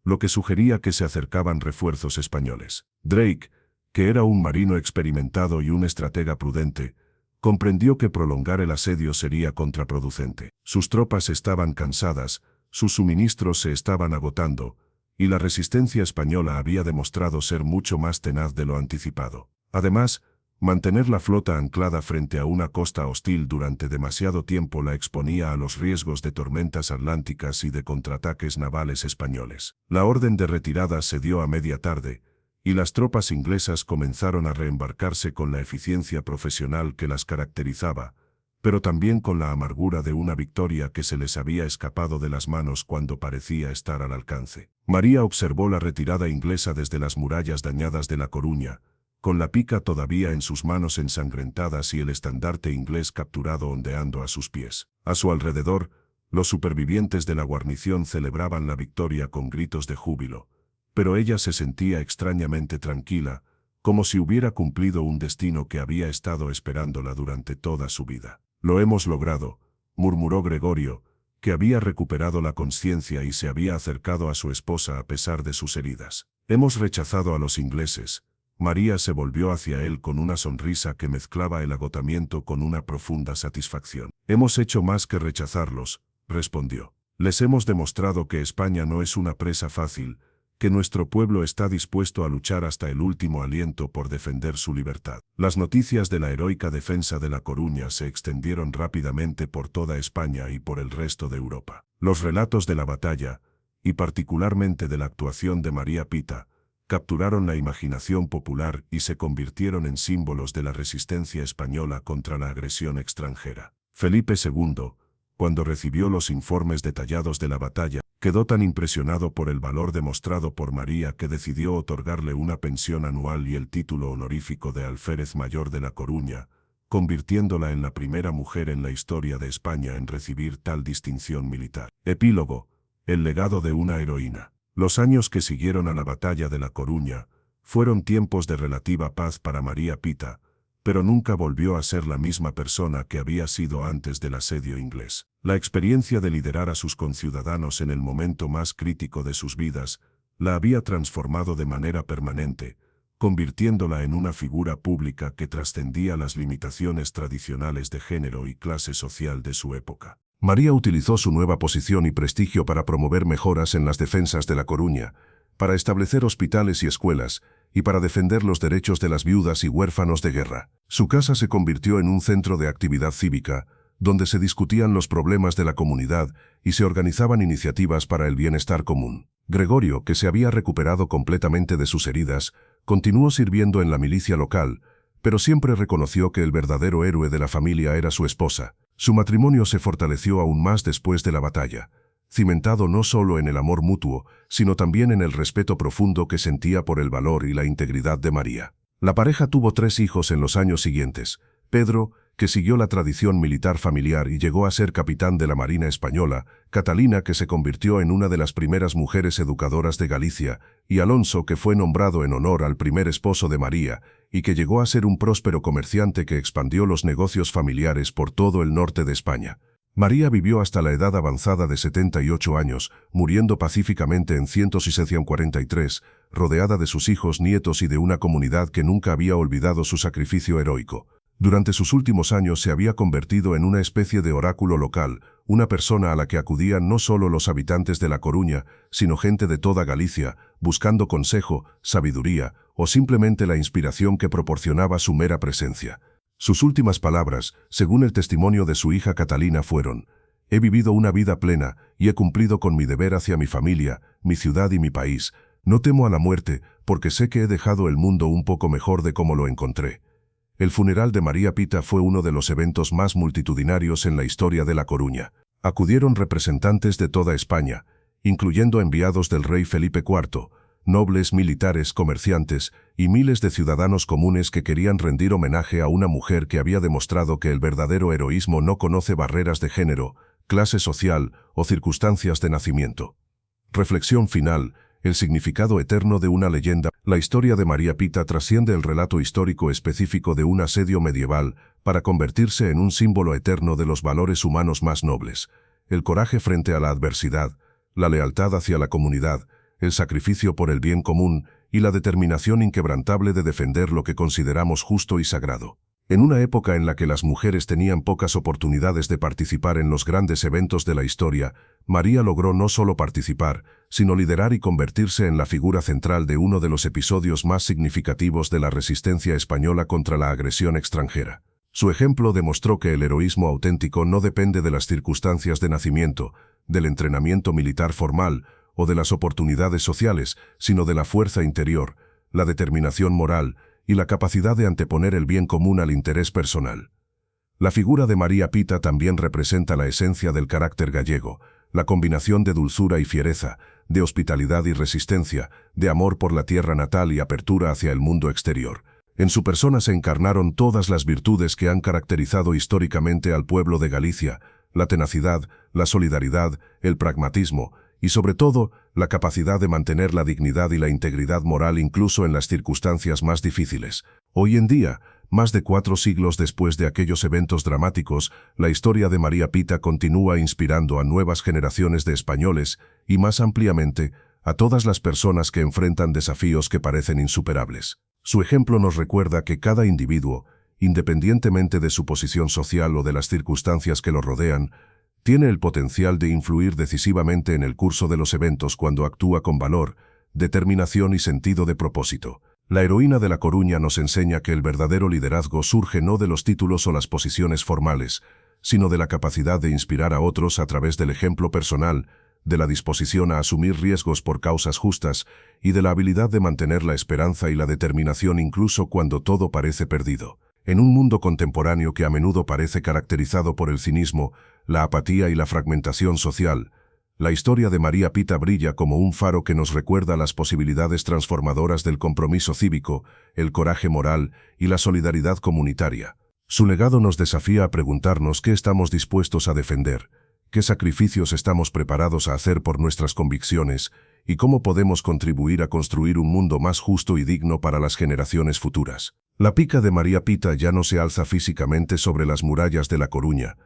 lo que sugería que se acercaban refuerzos españoles. Drake, que era un marino experimentado y un estratega prudente, comprendió que prolongar el asedio sería contraproducente. Sus tropas estaban cansadas, sus suministros se estaban agotando, y la resistencia española había demostrado ser mucho más tenaz de lo anticipado. Además, mantener la flota anclada frente a una costa hostil durante demasiado tiempo la exponía a los riesgos de tormentas atlánticas y de contraataques navales españoles. La orden de retirada se dio a media tarde, y las tropas inglesas comenzaron a reembarcarse con la eficiencia profesional que las caracterizaba, pero también con la amargura de una victoria que se les había escapado de las manos cuando parecía estar al alcance. María observó la retirada inglesa desde las murallas dañadas de La Coruña, con la pica todavía en sus manos ensangrentadas y el estandarte inglés capturado ondeando a sus pies. A su alrededor, los supervivientes de la guarnición celebraban la victoria con gritos de júbilo, pero ella se sentía extrañamente tranquila, como si hubiera cumplido un destino que había estado esperándola durante toda su vida. «Lo hemos logrado», murmuró Gregorio, que había recuperado la conciencia y se había acercado a su esposa a pesar de sus heridas. «Hemos rechazado a los ingleses». María se volvió hacia él con una sonrisa que mezclaba el agotamiento con una profunda satisfacción. «Hemos hecho más que rechazarlos», respondió. «Les hemos demostrado que España no es una presa fácil, que nuestro pueblo está dispuesto a luchar hasta el último aliento por defender su libertad». Las noticias de la heroica defensa de La Coruña se extendieron rápidamente por toda España y por el resto de Europa. Los relatos de la batalla, y particularmente de la actuación de María Pita, capturaron la imaginación popular y se convirtieron en símbolos de la resistencia española contra la agresión extranjera. Felipe II, cuando recibió los informes detallados de la batalla, quedó tan impresionado por el valor demostrado por María que decidió otorgarle una pensión anual y el título honorífico de alférez mayor de La Coruña, convirtiéndola en la primera mujer en la historia de España en recibir tal distinción militar. Epílogo: el legado de una heroína. Los años que siguieron a la batalla de La Coruña fueron tiempos de relativa paz para María Pita, pero nunca volvió a ser la misma persona que había sido antes del asedio inglés. La experiencia de liderar a sus conciudadanos en el momento más crítico de sus vidas la había transformado de manera permanente, convirtiéndola en una figura pública que trascendía las limitaciones tradicionales de género y clase social de su época. María utilizó su nueva posición y prestigio para promover mejoras en las defensas de La Coruña, para establecer hospitales y escuelas, y para defender los derechos de las viudas y huérfanos de guerra. Su casa se convirtió en un centro de actividad cívica, donde se discutían los problemas de la comunidad y se organizaban iniciativas para el bienestar común. Gregorio, que se había recuperado completamente de sus heridas, continuó sirviendo en la milicia local, pero siempre reconoció que el verdadero héroe de la familia era su esposa. Su matrimonio se fortaleció aún más después de la batalla, cimentado no solo en el amor mutuo, sino también en el respeto profundo que sentía por el valor y la integridad de María. La pareja tuvo 3 hijos en los años siguientes: Pedro, que siguió la tradición militar familiar y llegó a ser capitán de la Marina Española; Catalina, que se convirtió en una de las primeras mujeres educadoras de Galicia; y Alonso, que fue nombrado en honor al primer esposo de María, y que llegó a ser un próspero comerciante que expandió los negocios familiares por todo el norte de España. María vivió hasta la edad avanzada de 78 años, muriendo pacíficamente en 143, rodeada de sus hijos, nietos y de una comunidad que nunca había olvidado su sacrificio heroico. Durante sus últimos años se había convertido en una especie de oráculo local, una persona a la que acudían no solo los habitantes de La Coruña, sino gente de toda Galicia, buscando consejo, sabiduría o simplemente la inspiración que proporcionaba su mera presencia. Sus últimas palabras, según el testimonio de su hija Catalina, fueron: «He vivido una vida plena y he cumplido con mi deber hacia mi familia, mi ciudad y mi país. No temo a la muerte, porque sé que he dejado el mundo un poco mejor de como lo encontré». El funeral de María Pita fue uno de los eventos más multitudinarios en la historia de La Coruña. Acudieron representantes de toda España, incluyendo enviados del rey Felipe IV, nobles, militares, comerciantes y miles de ciudadanos comunes que querían rendir homenaje a una mujer que había demostrado que el verdadero heroísmo no conoce barreras de género, clase social o circunstancias de nacimiento. Reflexión final: el significado eterno de una leyenda. La historia de María Pita trasciende el relato histórico específico de un asedio medieval para convertirse en un símbolo eterno de los valores humanos más nobles: el coraje frente a la adversidad, la lealtad hacia la comunidad, el sacrificio por el bien común y la determinación inquebrantable de defender lo que consideramos justo y sagrado. En una época en la que las mujeres tenían pocas oportunidades de participar en los grandes eventos de la historia, María logró no solo participar, sino liderar y convertirse en la figura central de uno de los episodios más significativos de la resistencia española contra la agresión extranjera. Su ejemplo demostró que el heroísmo auténtico no depende de las circunstancias de nacimiento, del entrenamiento militar formal o de las oportunidades sociales, sino de la fuerza interior, la determinación moral y la capacidad de anteponer el bien común al interés personal. La figura de María Pita también representa la esencia del carácter gallego, la combinación de dulzura y fiereza, de hospitalidad y resistencia, de amor por la tierra natal y apertura hacia el mundo exterior. En su persona se encarnaron todas las virtudes que han caracterizado históricamente al pueblo de Galicia: la tenacidad, la solidaridad, el pragmatismo y, sobre todo, la capacidad de mantener la dignidad y la integridad moral incluso en las circunstancias más difíciles. Hoy en día, más de 4 siglos después de aquellos eventos dramáticos, la historia de María Pita continúa inspirando a nuevas generaciones de españoles y, más ampliamente, a todas las personas que enfrentan desafíos que parecen insuperables. Su ejemplo nos recuerda que cada individuo, independientemente de su posición social o de las circunstancias que lo rodean, tiene el potencial de influir decisivamente en el curso de los eventos cuando actúa con valor, determinación y sentido de propósito. La heroína de La Coruña nos enseña que el verdadero liderazgo surge no de los títulos o las posiciones formales, sino de la capacidad de inspirar a otros a través del ejemplo personal, de la disposición a asumir riesgos por causas justas y de la habilidad de mantener la esperanza y la determinación incluso cuando todo parece perdido. En un mundo contemporáneo que a menudo parece caracterizado por el cinismo, la apatía y la fragmentación social, la historia de María Pita brilla como un faro que nos recuerda las posibilidades transformadoras del compromiso cívico, el coraje moral y la solidaridad comunitaria. Su legado nos desafía a preguntarnos qué estamos dispuestos a defender, qué sacrificios estamos preparados a hacer por nuestras convicciones y cómo podemos contribuir a construir un mundo más justo y digno para las generaciones futuras. La pica de María Pita ya no se alza físicamente sobre las murallas de La Coruña,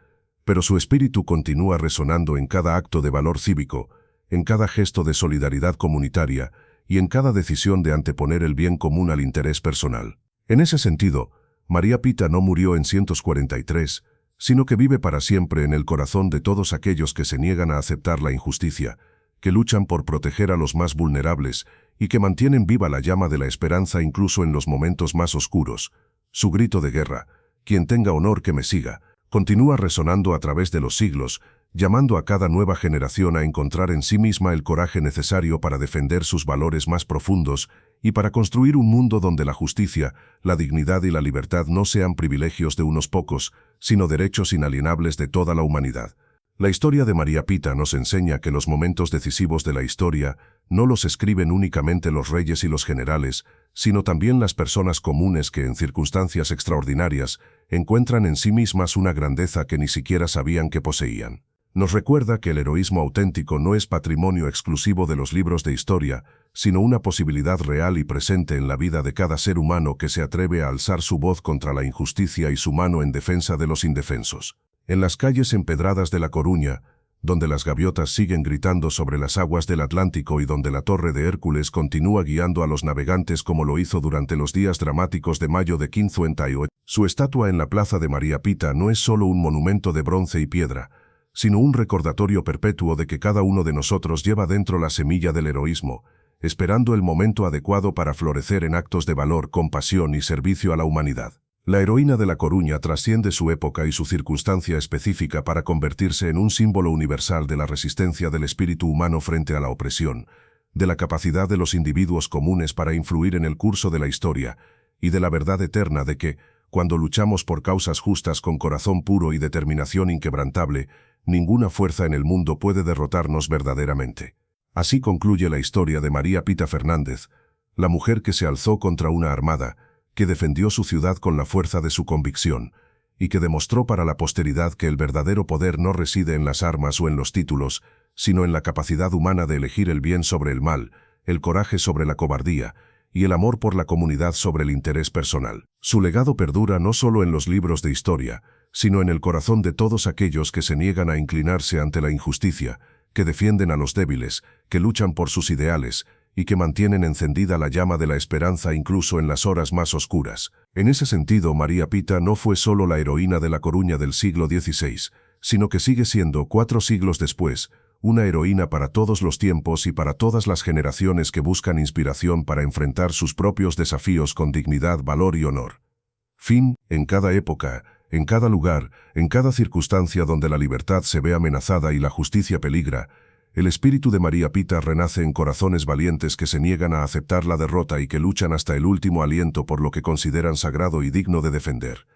pero su espíritu continúa resonando en cada acto de valor cívico, en cada gesto de solidaridad comunitaria y en cada decisión de anteponer el bien común al interés personal. En ese sentido, María Pita no murió en 143, sino que vive para siempre en el corazón de todos aquellos que se niegan a aceptar la injusticia, que luchan por proteger a los más vulnerables y que mantienen viva la llama de la esperanza incluso en los momentos más oscuros. Su grito de guerra, quien tenga honor que me siga, continúa resonando a través de los siglos, llamando a cada nueva generación a encontrar en sí misma el coraje necesario para defender sus valores más profundos y para construir un mundo donde la justicia, la dignidad y la libertad no sean privilegios de unos pocos, sino derechos inalienables de toda la humanidad. La historia de María Pita nos enseña que los momentos decisivos de la historia no los escriben únicamente los reyes y los generales, sino también las personas comunes que en circunstancias extraordinarias encuentran en sí mismas una grandeza que ni siquiera sabían que poseían. Nos recuerda que el heroísmo auténtico no es patrimonio exclusivo de los libros de historia, sino una posibilidad real y presente en la vida de cada ser humano que se atreve a alzar su voz contra la injusticia y su mano en defensa de los indefensos. En las calles empedradas de La Coruña, donde las gaviotas siguen gritando sobre las aguas del Atlántico y donde la Torre de Hércules continúa guiando a los navegantes como lo hizo durante los días dramáticos de mayo de 1558, su estatua en la plaza de María Pita no es solo un monumento de bronce y piedra, sino un recordatorio perpetuo de que cada uno de nosotros lleva dentro la semilla del heroísmo, esperando el momento adecuado para florecer en actos de valor, compasión y servicio a la humanidad. La heroína de La Coruña trasciende su época y su circunstancia específica para convertirse en un símbolo universal de la resistencia del espíritu humano frente a la opresión, de la capacidad de los individuos comunes para influir en el curso de la historia y de la verdad eterna de que, cuando luchamos por causas justas con corazón puro y determinación inquebrantable, ninguna fuerza en el mundo puede derrotarnos verdaderamente. Así concluye la historia de María Pita Fernández, la mujer que se alzó contra una armada, que defendió su ciudad con la fuerza de su convicción, y que demostró para la posteridad que el verdadero poder no reside en las armas o en los títulos, sino en la capacidad humana de elegir el bien sobre el mal, el coraje sobre la cobardía, y el amor por la comunidad sobre el interés personal. Su legado perdura no solo en los libros de historia, sino en el corazón de todos aquellos que se niegan a inclinarse ante la injusticia, que defienden a los débiles, que luchan por sus ideales, y que mantienen encendida la llama de la esperanza incluso en las horas más oscuras. En ese sentido, María Pita no fue solo la heroína de La Coruña del siglo XVI, sino que sigue siendo, 4 siglos después, una heroína para todos los tiempos y para todas las generaciones que buscan inspiración para enfrentar sus propios desafíos con dignidad, valor y honor. Fin, en cada época, en cada lugar, en cada circunstancia donde la libertad se ve amenazada y la justicia peligra, el espíritu de María Pita renace en corazones valientes que se niegan a aceptar la derrota y que luchan hasta el último aliento por lo que consideran sagrado y digno de defender.